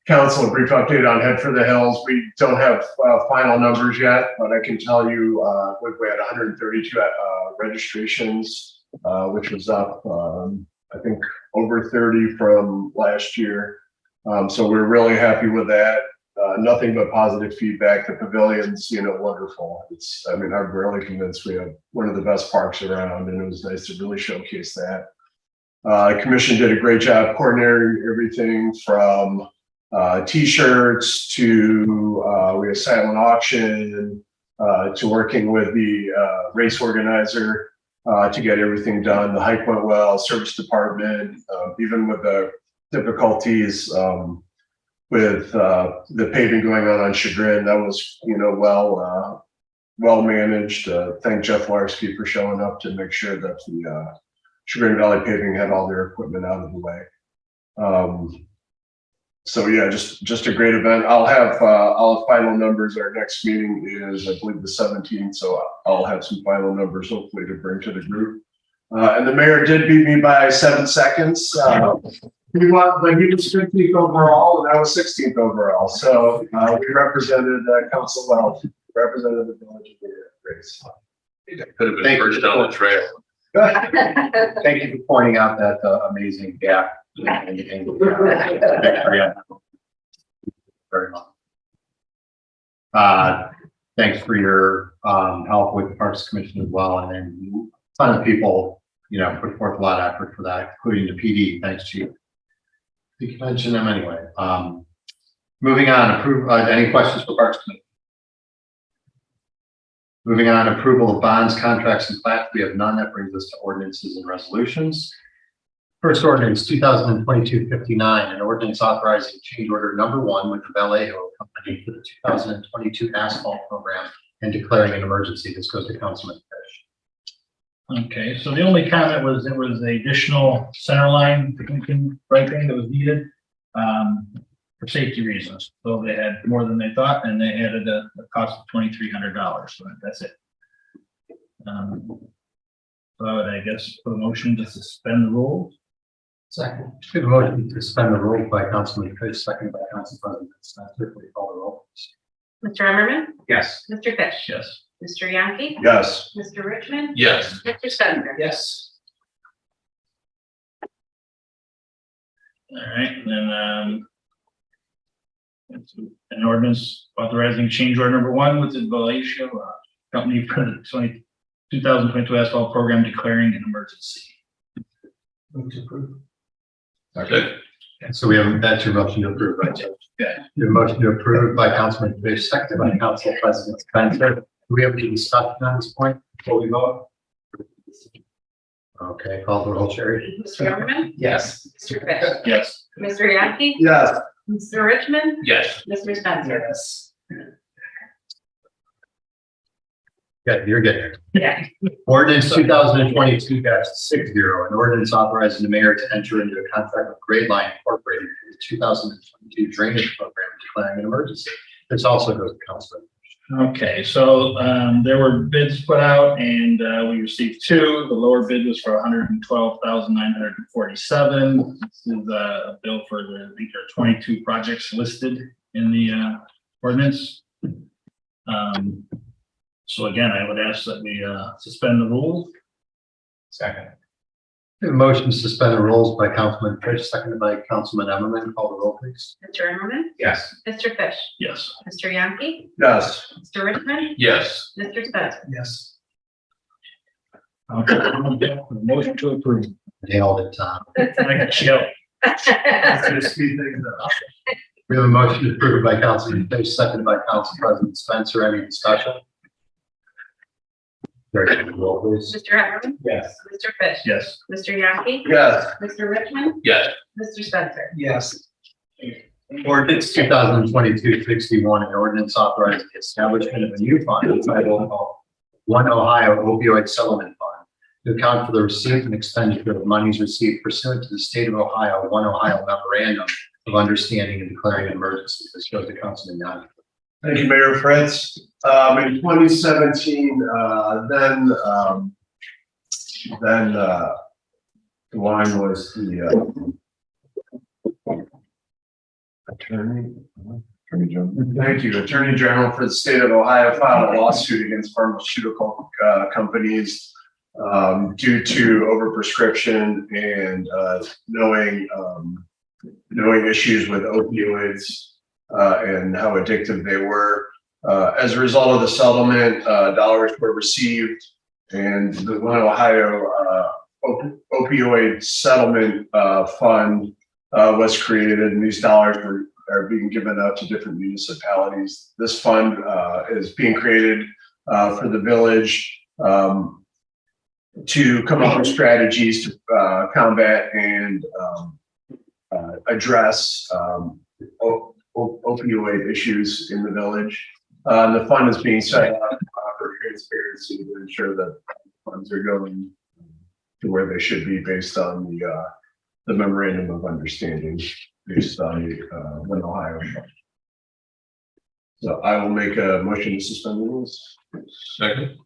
council a brief update on Head for the Hills. We don't have final numbers yet, but I can tell you we had 132 registrations, which was up, I think, over 30 from last year. So we're really happy with that. Nothing but positive feedback. The pavilion's, wonderful. I'm really convinced we have one of the best parks around, and it was nice to really showcase that. The commission did a great job coordinating everything from t-shirts to we had silent auction to working with the race organizer to get everything done. The hike went well, service department, even with the difficulties with the paving going on Chagrin, that was, well managed. Thank Jeff Larsky for showing up to make sure that the Chagrin Valley Paving had all their equipment out of the way. So yeah, just a great event. I'll have final numbers. Our next meeting is, I believe, the 17th. So I'll have some final numbers hopefully to bring to the group. And the mayor did beat me by 7 seconds. He was 15th overall, and I was 16th overall. So we represented council well, represented the village of the race. Could have been first down the trail. Thank you for pointing out that amazing gap. Very much. Thanks for your help with the Parks Commission as well, and then a ton of people, put forth a lot of effort for that, including the PD. Thanks, Chief. You can mention them anyway. Moving on, any questions for Parks Committee? Moving on, approval of bonds, contracts, and plats. We have none. That brings us to ordinances and resolutions. First ordinance, 2022-59, an ordinance authorizing change order number 1 with the Vallejo Company for the 2022 asphalt program and declaring an emergency. This goes to Councilman Fish. Okay, so the only comment was there was an additional center line, right thing that was needed. for safety reasons. So they had more than they thought, and they added a cost of $2,300. So that's it. So I would, I guess, put a motion to suspend the rules. Second. We have a motion to suspend the rules by Councilman Fish, second by Council President Spencer. Please call the roll. Mr. Emmerman, Yes. Mr. Fish, Yes. Mr. Yankee, Yes. Mr. Richmond, Yes. Mr. Spencer. Yes. All right, and then, it's an ordinance authorizing change order number 1 with the Valatia Company for the 2022 asphalt program declaring an emergency. Move to approve. Okay. So we have, that's your motion to approve, right, Judge? Okay. Your motion to approve by Councilman Fish, seconded by Council President Spencer. Do we have any discussion on this point before we vote? Okay, call the roll, Sherry. Mr. Emmerman, Yes. Mr. Fish, Yes. Mr. Yankee, Yes. Mr. Richmond, Yes. Mr. Spencer. Yes. Good, you're good. Yeah. Ordinance 2022-60, an ordinance authorizing the mayor to enter into a contract with Grade Line Incorporated for the 2022 drainage program, declaring an emergency. This also goes to Council. Okay, so there were bids put out and we received 2. The lower bid was for $112,947. This is a bill for the, I think there are 22 projects listed in the ordinance. So again, I would ask that we suspend the rules. Second. We have a motion to suspend the rules by Councilman Fish, seconded by Councilman Emmerman. Call the roll, please. Mr. Emmerman, Yes. Mr. Fish, Yes. Mr. Yankee, Yes. Mr. Richmond, Yes. Mr. Spencer. Yes. Okay, motion to approve. Nailed it, Tom. I got chill. Speed things up. We have a motion approved by Councilman Fish, seconded by Council President Spencer. Any discussion? Very good. Roll, please. Mr. Emmerman, Yes. Mr. Fish, Yes. Mr. Yankee, Yes. Mr. Richmond, Yes. Mr. Spencer. Yes. Ordinance 2022-61, an ordinance authorizing the establishment of a new fund entitled One Ohio Opioid Settlement Fund to account for the receipt and expenditure of monies received pursuant to the State of Ohio One Ohio Memorandum of Understanding and declaring an emergency. This goes to Councilman Young. Thank you, Mayor Fritz. In 2017, then the line was the Attorney General. Thank you. Attorney General for the state of Ohio filed a lawsuit against pharmaceutical companies due to overprescription and knowing issues with opioids and how addictive they were. As a result of the settlement, dollars were received, and the One Ohio Opioid Settlement Fund was created, and these dollars are being given out to different municipalities. This fund is being created for the village to come up with strategies to combat and address opioid issues in the village. The fund is being set up for transparency to ensure that funds are going to where they should be based on the memorandum of understanding based on One Ohio. So I will make a motion to suspend the rules. Second.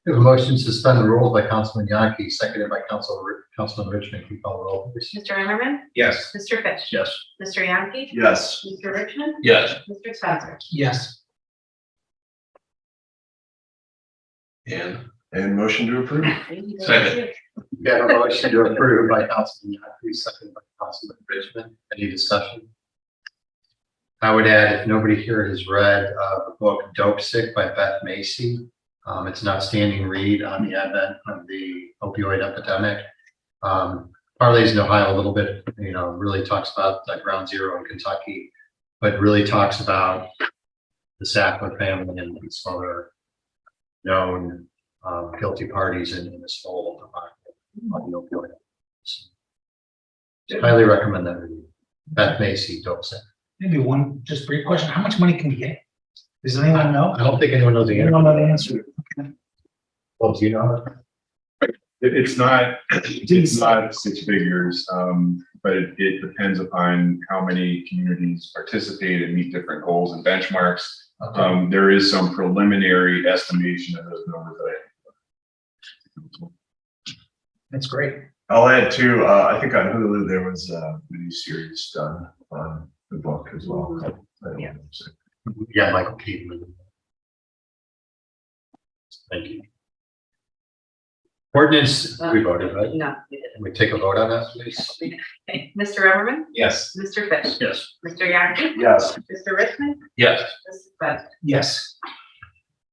We have a motion to suspend the rules by Councilman Yankee, seconded by Councilman Richmond. Can you call the roll, please? Mr. Emmerman, Yes. Mr. Fish, Yes. Mr. Yankee, Yes. Mr. Richmond, Yes. Mr. Spencer. Yes. And motion to approve. Second. We have a motion to approve by Councilman Yankee, seconded by Councilman Richmond. Any discussion? I would add, if nobody here has read the book Dope Sick by Beth Macy, it's an outstanding read on the advent of the opioid epidemic. Parlays in Ohio a little bit, really talks about ground zero in Kentucky, but really talks about the Sackler family and some other known guilty parties in this whole on the opioid. So, highly recommend that read. Beth Macy, Dope Sick. Maybe one just brief question. How much money can we get? Does anyone know? I don't think anyone knows the I answer. don't know the answer. Well, do you know? It's not 6 figures. but it depends upon how many communities participate and meet different goals and benchmarks. There is some preliminary estimation of those numbers that That's great. I'll add too, I think on Hulu, there was a mini series done on the book as well. Yeah. Yeah, Michael Keaton. Thank you. Ordinance, we voted, right? No, we didn't. Can we take a vote on that, please? Okay, Mr. Everman, Yes. Mr. Fish, Yes. Mr. Yagerton, Yes. Mr. Richmond, Yes. Mrs. Beck. Yes.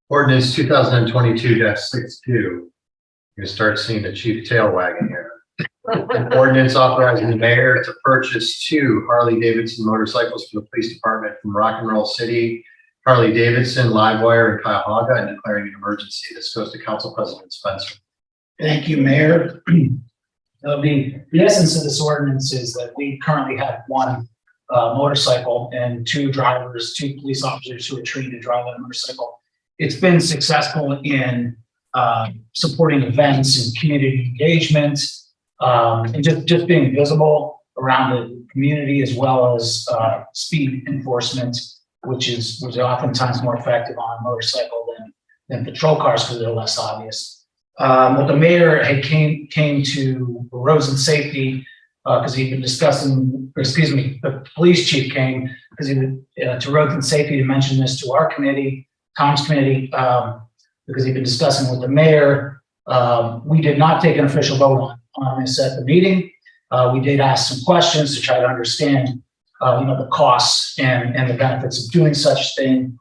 Ordinance 2022-62. You're gonna start seeing the chief tail wagging here. An ordinance authorizing the mayor to purchase 2 Harley-Davidson motorcycles for the police department from Rock and Roll City, Harley-Davidson, Livewire, and Cuyahoga, and declaring an emergency. This goes to Council President Spencer. Thank you, Mayor. The essence of this ordinance is that we currently have 1 motorcycle and 2 drivers, 2 police officers who are trained to drive that motorcycle. It's been successful in supporting events and community engagement, and just being visible around the community, as well as speed enforcement, which is oftentimes more effective on a motorcycle than patrol cars because they're less obvious. Well, the mayor had came to roads and safety because he'd been discussing, or excuse me, the police chief came because he would to roads and safety to mention this to our committee, Tom's committee, because he'd been discussing with the mayor. We did not take an official vote on this at the meeting. We did ask some questions to try to understand, the costs and the benefits of doing such thing.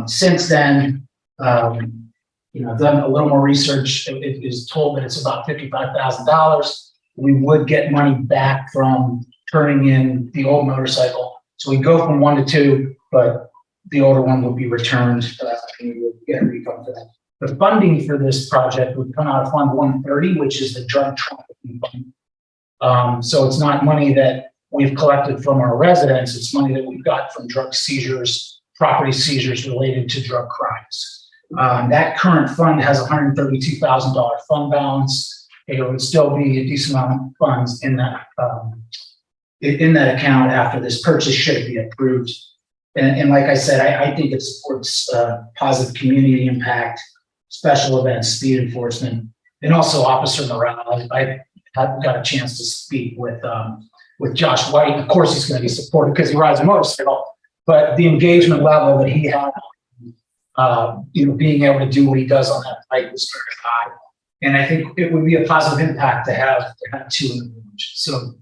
Since then, I've done a little more research. It is told that it's about $55,000. We would get money back from turning in the old motorcycle. So we go from 1 to 2, but the older one would be returned, and we would get a refund for that. The funding for this project would come out of Fund 130, which is the drug trafficking fund. So it's not money that we've collected from our residents. It's money that we've got from drug seizures, property seizures related to drug crimes. That current fund has $132,000 fund balance. There would still be a decent amount of funds in that account after this purchase should be approved. And like I said, I think it supports positive community impact, special events, speed enforcement, and also officer morale. I got a chance to speak with Josh White. Of course, he's going to be supported because he rides a motorcycle, but the engagement level that he had, being able to do what he does on that bike was very high. And I think it would be a positive impact to have 2 in the village. So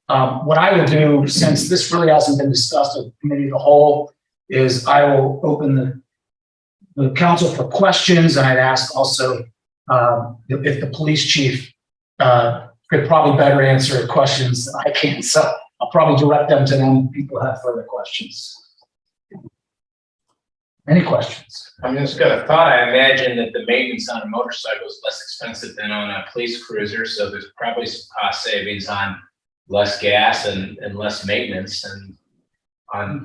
what I will do, since this really hasn't been discussed at the committee of the whole, is I will open the council for questions. And I'd ask also if the police chief could probably better answer questions than I can. So I'll probably direct them to them if people have further questions. Any questions? I'm just gonna thought, I imagine that the maintenance on a motorcycle is less expensive than on a police cruiser, so there's probably some cost savings on less gas and less maintenance and on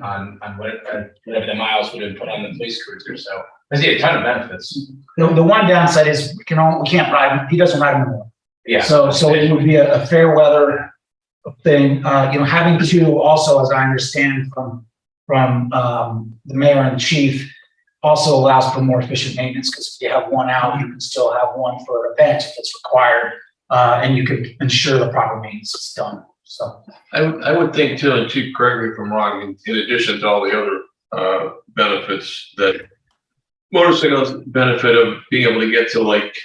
whatever the miles would have put on the police cruiser. So I see a ton of benefits. The one downside is we can't ride him. He doesn't ride anymore. Yeah. So it would be a fair weather thing. Having 2 also, as I understand from the mayor and the chief, also allows for more efficient maintenance, because if you have 1 out, you can still have 1 for an event if it's required, and you could ensure the proper maintenance is done. So I would think too, and Chief, correct me if I'm wrong, in addition to all the other benefits, that motorcycles benefit of being able to get to like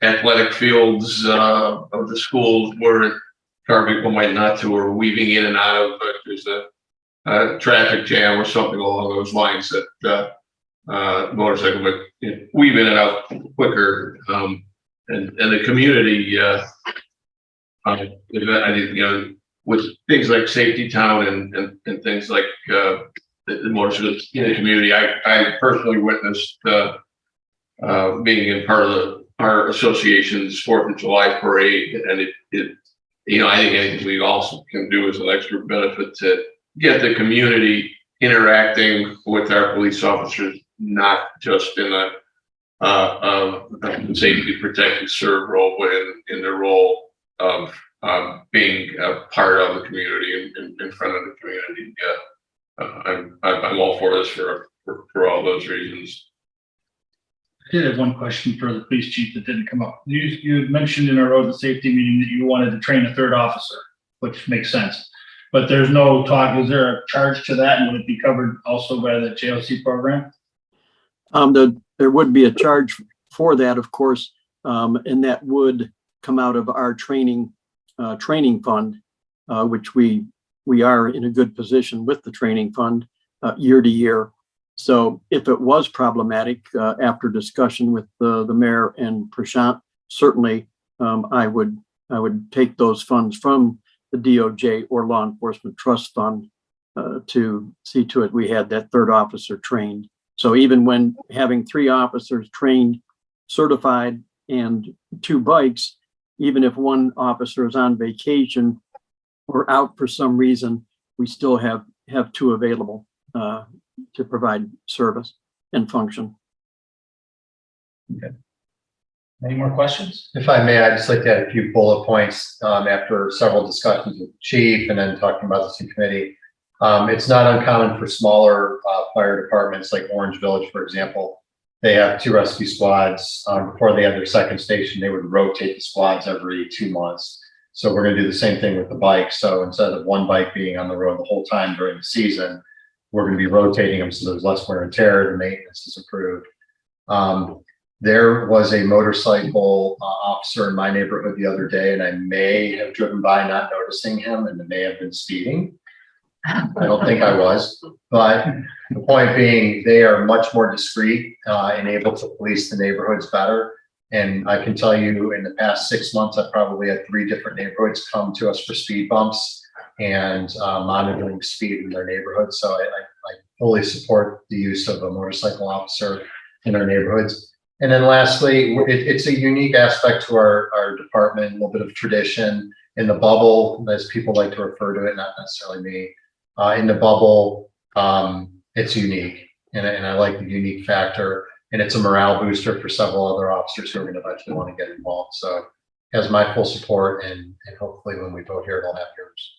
athletic fields of the schools where car people might not to, or weaving in and out of, if there's a traffic jam or something along those lines, that motorcycle would weave in and out quicker, and the community event, I think, with things like Safety Town and things like the motorcycles in the community. I personally witnessed being in part of our association's 4th of July parade, and I think anything we also can do is an extra benefit to get the community interacting with our police officers, not just in a safety protective serve role, but in their role of being a part of the community and in front of the community. I'm all for this for all those reasons. I did have one question for the police chief that didn't come up. You mentioned in our road and safety meeting that you wanted to train a third officer, which makes sense. But there's no talk, is there a charge to that, and would it be covered also by the JOC program? There would be a charge for that, of course, and that would come out of our training fund, which we are in a good position with the training fund year to year. So if it was problematic after discussion with the mayor and Prashant, certainly I would take those funds from the DOJ or Law Enforcement Trust Fund to see to it we had that third officer trained. So even when having 3 officers trained, certified, and 2 bikes, even if one officer is on vacation or out for some reason, we still have 2 available to provide service and function. Okay. Any more questions? If I may, I'd just like to add a few bullet points after several discussions with the chief and then talking about this in committee. It's not uncommon for smaller fire departments like Orange Village, for example. They have 2 rescue squads. Before they had their second station, they would rotate the squads every 2 months. So we're going to do the same thing with the bike. So instead of one bike being on the road the whole time during the season, we're going to be rotating them so there's less wear and tear. The maintenance is improved. There was a motorcycle officer in my neighborhood the other day, and I may have driven by not noticing him, and it may have been speeding. I don't think I was, but the point being, they are much more discreet and able to police the neighborhoods better. And I can tell you, in the past 6 months, I've probably had 3 different neighborhoods come to us for speed bumps and monitoring speed in their neighborhood. So I fully support the use of a motorcycle officer in our neighborhoods. And then lastly, it's a unique aspect to our department, a little bit of tradition in the bubble, as people like to refer to it, not necessarily me. In the bubble, it's unique, and I like the unique factor, and it's a morale booster for several other officers who are going to eventually want to get involved. So it has my full support, and hopefully when we vote here, it'll have yours.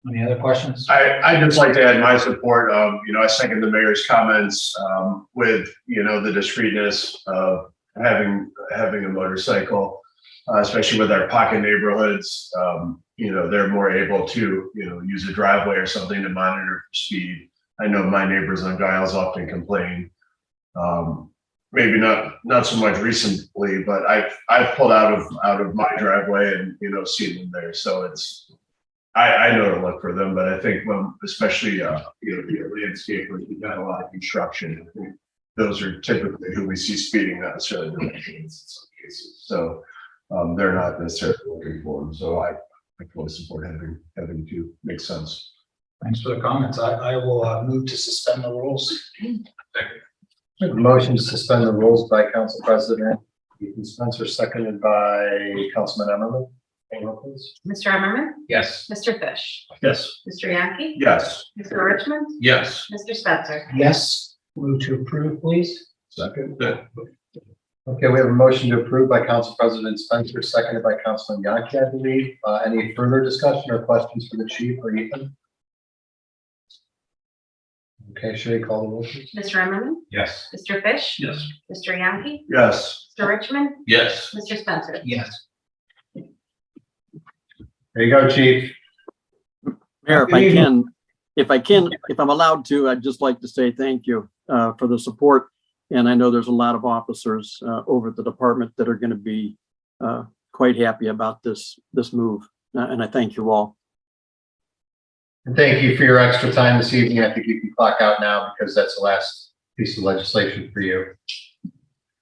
Any other questions? I'd just like to add my support of, I second the mayor's comments with, the discreetness of having a motorcycle, especially with our pocket neighborhoods. They're more able to, use a driveway or something to monitor for speed. I know my neighbors on Giles often complain. Maybe not so much recently, but I've pulled out of my driveway and, seen them there. So I know to look for them, but I think especially the landscapers, we've got a lot of construction. I think those are typically who we see speeding, not necessarily the machines in some cases. So they're not necessarily looking for them. So I fully support having 2. Makes sense. Thanks for the comments. I will move to suspend the rules. The motion to suspend the rules by Council President Ethan Spencer, seconded by Councilman Emmerman. Please. Mr. Emmerman? Yes. Mr. Fish? Yes. Mr. Yankee? Yes. Mr. Richmond? Yes. Mr. Spencer? Yes. Move to approve, please. Second. Okay, we have a motion to approve by Council President Spencer, seconded by Councilman Yankee, I believe. Any further discussion or questions for the chief or Ethan? Okay, should I call the roll, please? Mr. Emmerman? Yes. Mr. Fish? Yes. Mr. Yankee? Yes. Mr. Richmond? Yes. Mr. Spencer? Yes. There you go, chief. Mayor, if I'm allowed to, I'd just like to say thank you for the support. And I know there's a lot of officers over at the department that are going to be quite happy about this move. And I thank you all. And thank you for your extra time this evening. I think you can clock out now because that's the last piece of legislation for you.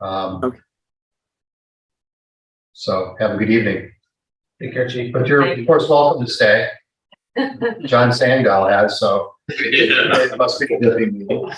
Okay. So have a good evening. Take care, Chief. But you're of course welcome to stay. John Sandell has, so it must be a good meeting.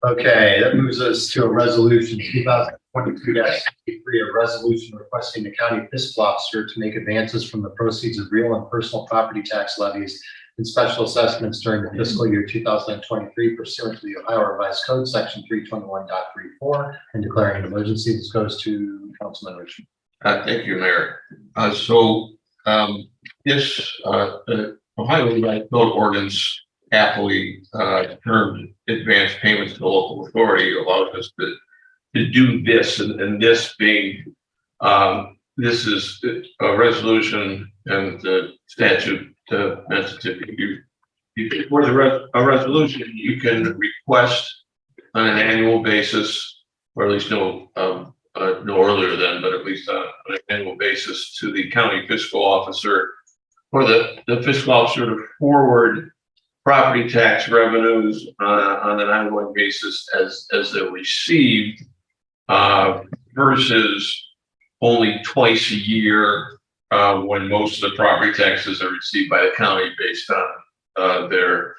Okay, that moves us to a resolution 2022-63, a resolution requesting the county fiscal officer to make advances from the proceeds of real and personal property tax levies and special assessments during the fiscal year 2023 pursuant to the Ohio Revised Code, section 321.34, and declaring an emergency. This goes to Councilman Richmond. Thank you, Mayor. This, the Ohio Revised Code ordinance happily termed advanced payments to the local authority allows us to do this, and this being, this is a resolution and the statute meant to you for a resolution, you can request on an annual basis, or at least no earlier than, but at least on an annual basis to the county fiscal officer, for the fiscal officer to forward property tax revenues on an ongoing basis as they're received, versus only twice a year when most of the property taxes are received by the county based on their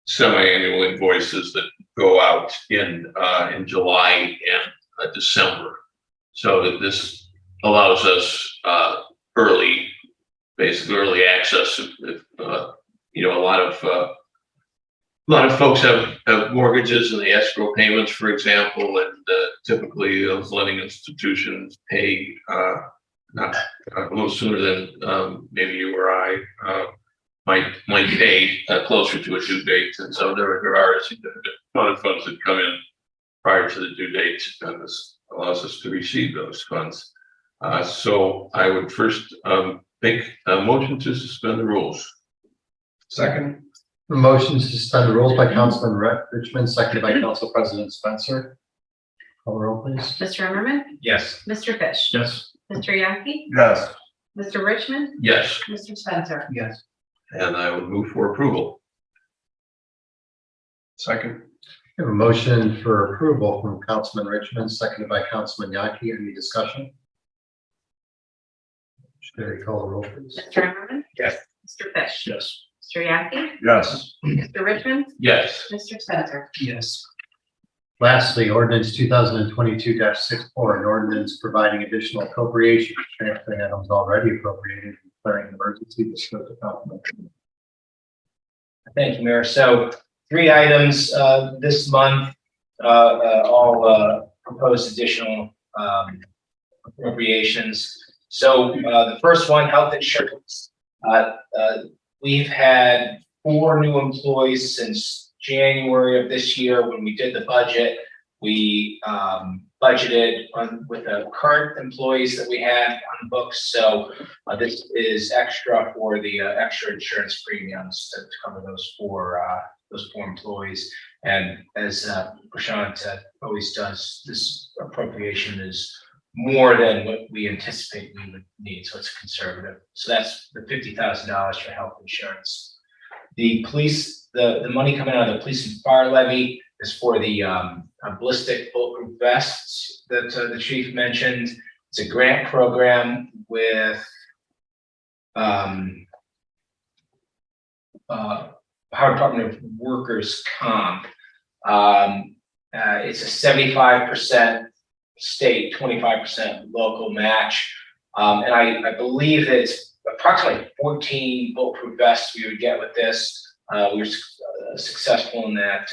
semi-annual invoices that go out in July and December. So that this allows us basically early access. If a lot of folks have mortgages and the escrow payments, for example, and typically those lending institutions pay not a little sooner than maybe you or I might pay closer to a due date, and so there are a significant amount of funds that come in prior to the due date, and this allows us to receive those funds. So I would first make a motion to suspend the rules. Second. A motion to suspend the rules by Councilman Richmond, seconded by Council President Spencer. Call the roll, please. Mr. Herman, Yes. Mr. Fish, Yes. Mr. Yaki, Yes. Mr. Richmond, Yes, Mr. Spencer. Yes. and I would move for approval. Second. We have a motion for approval from Councilman Richmond, seconded by Councilman Yaki. Any discussion? Sherry, call the roll, please. Mr. Herman. Yes. Mr. Fish. Yes. Mr. Yaki, Yes. Mr. Richmond, Yes, Mr. Spencer. Yes. Lastly, ordinance 2022-64, an ordinance providing additional appropriations, transferring items already appropriated, and declaring an emergency. This goes to Councilman. Thank you, Mayor. So 3 items this month, all proposed additional appropriations. So the first one, health insurance. We've had 4 new employees since January of this year. When we did the budget, we budgeted with the current employees that we had on the books. So this is extra for the extra insurance premiums to cover those 4 employees. And as Prashant always does, this appropriation is more than what we anticipate we would need, so it's conservative. So that's the $50,000 for health insurance. The police, the money coming out of the police and fire levy is for the ballistic bulletproof vests that the chief mentioned. It's a grant program with Ohio Department of Workers' Comp. It's a 75% state, 25% local match. And I believe that it's approximately 14 bulletproof vests we would get with this. We were successful in that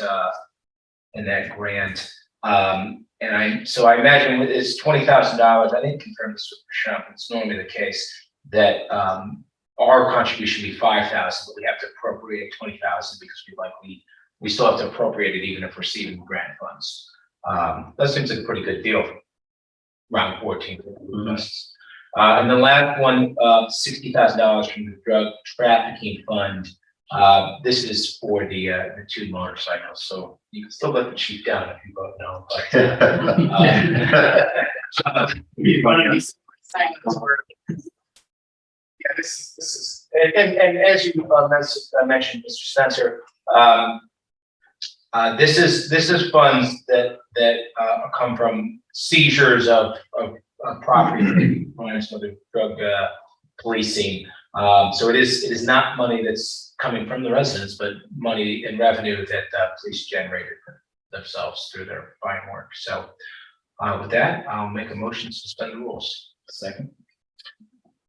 grant. So I imagine it's $20,000. I didn't confirm this with Prashant, but it's normally the case that our contribution would be $5,000, but we have to appropriate $20,000 because we still have to appropriate it even if we're receiving grant funds. That seems like a pretty good deal, around 14 vests. And the last one, $60,000 from the drug trafficking fund. This is for the 2 motorcycles, so you can still let the chief down if you vote no. Yeah, this is, and as you mentioned, Mr. Spencer, this is funds that come from seizures of property, so the drug policing. So it is not money that's coming from the residents, but money and revenue that police generated themselves through their fine work. So with that, I'll make a motion to suspend the rules. Second.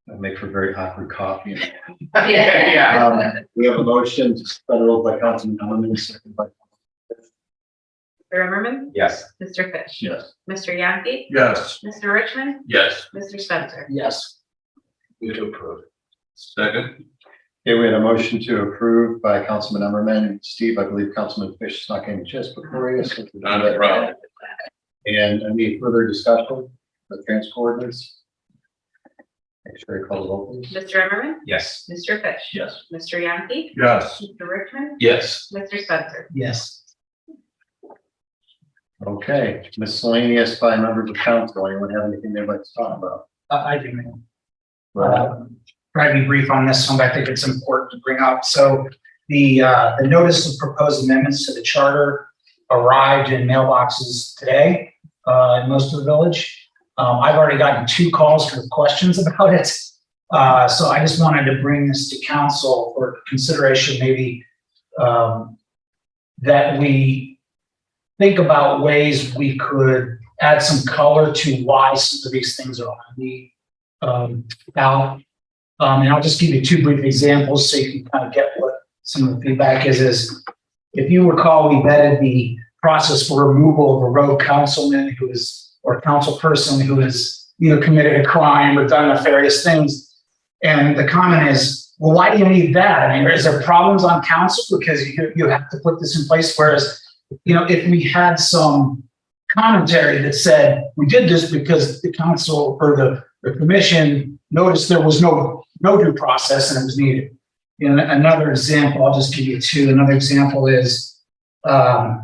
That'll make for very awkward coffee. Yeah. We have a motion to suspend rules by Councilman Norman, second by. Mr. Zimmerman? Yes. Mr. Fish? Yes. Mr. Yankee? Yes. Mr. Richmond? Yes. Mr. Spencer? Yes. Move to approve. Second. Okay, we had a motion to approve by Councilman Emmerman. Steve, I believe Councilman Fish snuck in just before you. So Not a problem. And any further discussion, the transport ordinance? Make sure you call the roll, please. Mr. Zimmerman? Yes. Mr. Fish? Yes. Mr. Yankee? Yes. Mr. Richmond? Yes. Mr. Spencer? Yes. Okay, miscellaneous by members of council. Anyone have anything they'd like to talk about? I do, man. Try to be brief on this one, but I think it's important to bring up. So the notice of proposed amendments to the charter arrived in mailboxes today in most of the village. I've already gotten 2 calls with questions about it. So I just wanted to bring this to council for consideration, maybe that we think about ways we could add some color to why some of these things are on the ballot. And I'll just give you 2 brief examples so you can kind of get what some of the feedback is if you recall, we vetted the process for removal of a road councilman or council person who has either committed a crime or done nefarious things. And the comment is, well, why do you need that? I mean, is there problems on council because you have to put this in place? Whereas, if we had some commentary that said we did this because the council or the commission noticed there was no due process and it was needed. Another example, I'll just give you 2. Another example is 10%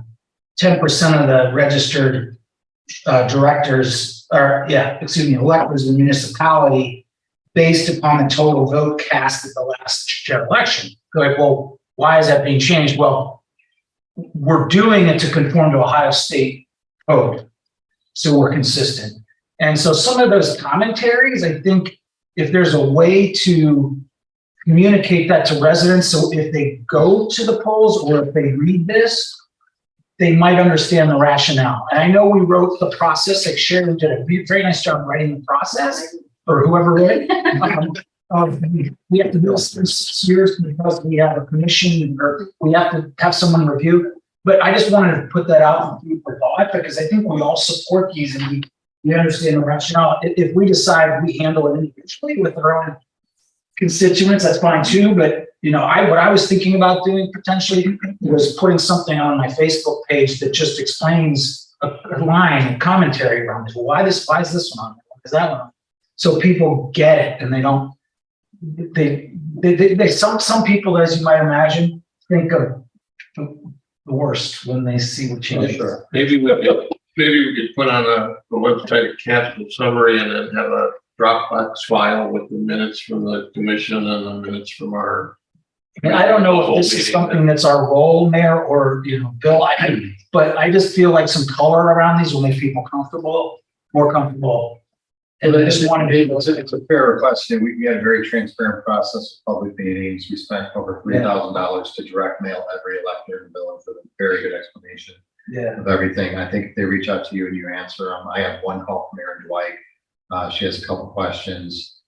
of the registered electors in the municipality based upon the total vote cast at the last general election. Like, well, why is that being changed? Well, we're doing it to conform to Ohio State code, so we're consistent. And so some of those commentaries, I think if there's a way to communicate that to residents, so if they go to the polls or if they read this, they might understand the rationale. And I know we wrote the process, like Sharon did a very nice job writing the process, or whoever wrote it. We have to do this for 6 years because we have a commission or we have to have someone review. But I just wanted to put that out for thought because I think we all support these and we understand the rationale. If we decide we handle it individually with our own constituents, that's fine too. But what I was thinking about doing potentially was putting something on my Facebook page that just explains a line of commentary around it. Well, why is this one on? Why is that one on? So people get it and they don't. Some people, as you might imagine, think of the worst when they see what changes. Sure. Maybe we could put on the website a capital summary and then have a Dropbox file with the minutes from the commission and the minutes from our. I don't know if this is something that's our role, Mayor, or Bill. But I just feel like some color around these will make people more comfortable. And I just wanted to. It's a fair request. We had a very transparent process of public meetings. We spent over $3,000 to direct mail every elector in the village with a very good explanation of everything. I think if they reach out to you and you answer them. I have one call from Erin Dwight. She has a couple questions.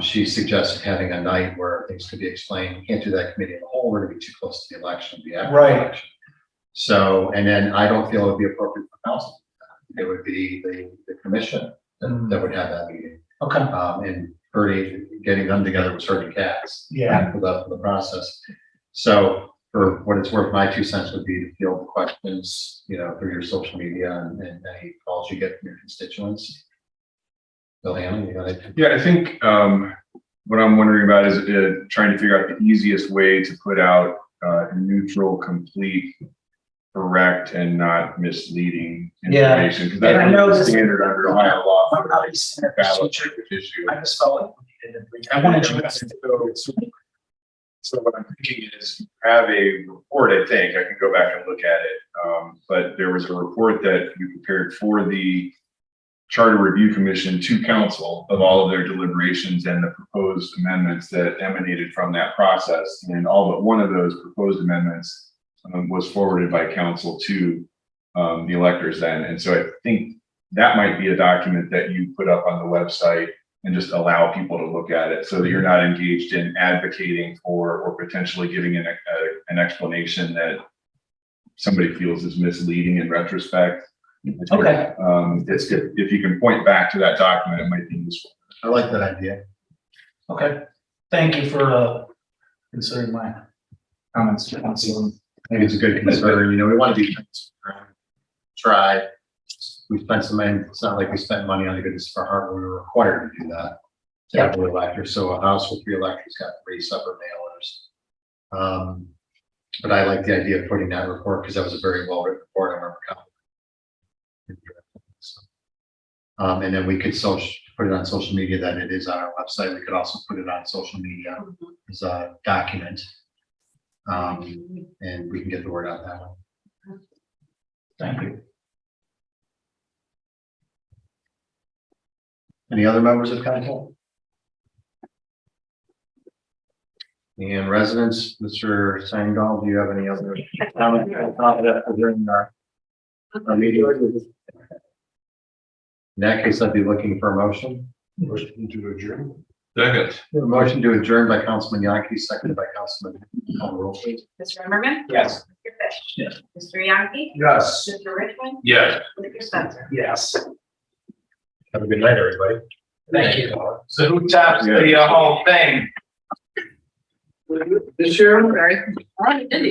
She suggested having a night where things could be explained. You can't do that committee in the whole. We're going to be too close to the election. The election. So, and then I don't feel it would be appropriate for council. It would be the commission that would have that meeting. Okay. And Bertie getting them together with certain cats. Yeah. For the process. So for what it's worth, my 2 cents would be to field the questions, through your social media and any calls you get from your constituents. Bill Hammond, you got it? Yeah, I think what I'm wondering about is trying to figure out the easiest way to put out neutral, complete, correct, and not misleading information. Because that's the standard under Ohio law. I just felt like we needed to I wanted you So what I'm thinking is have a report, I think, I can go back and look at it. But there was a report that we prepared for the Charter Review Commission to council of all of their deliberations and the proposed amendments that emanated from that process. And all but one of those proposed amendments was forwarded by council to the electors then. And so I think that might be a document that you put up on the website and just allow people to look at it so that you're not engaged in advocating for or potentially giving an explanation that somebody feels is misleading in retrospect. Okay. It's good. If you can point back to that document, it might be useful. I like that idea. Okay. Thank you for considering my comments. I think it's a good concern, you know, we want to be try. We spent some money, it's not like we spent money on the goodness of our heart, we were required to do that. To have 3 electors, so a house with 3 electors got 3 separate mailers. But I like the idea of putting that report, because that was a very well written report, I remember. And then we could put it on social media, that it is on our website, we could also put it on social media as a document. And we can get the word out that way. Thank you. Any other members of council? And residents, Mr. Sangall, do you have any other comments during our meeting? In that case, I'd be looking for a motion. Motion to adjourn. Second. A motion to adjourn by Councilman Yankee, seconded by Councilman Call the roll, please. Mr. Zimmerman? Yes. Mr. Fish? Yes. Mr. Yankee? Yes. Mr. Richmond? Yes. Mr. Spencer? Yes. Have a good night, everybody. Thank you. So who taps the whole thing? This year, Yeah. we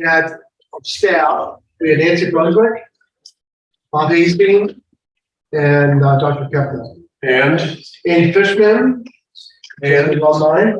had staff, we had Nancy Brunswick, Bob Hastings, and Dr. Kepler. And Andy Fishman, and alumni,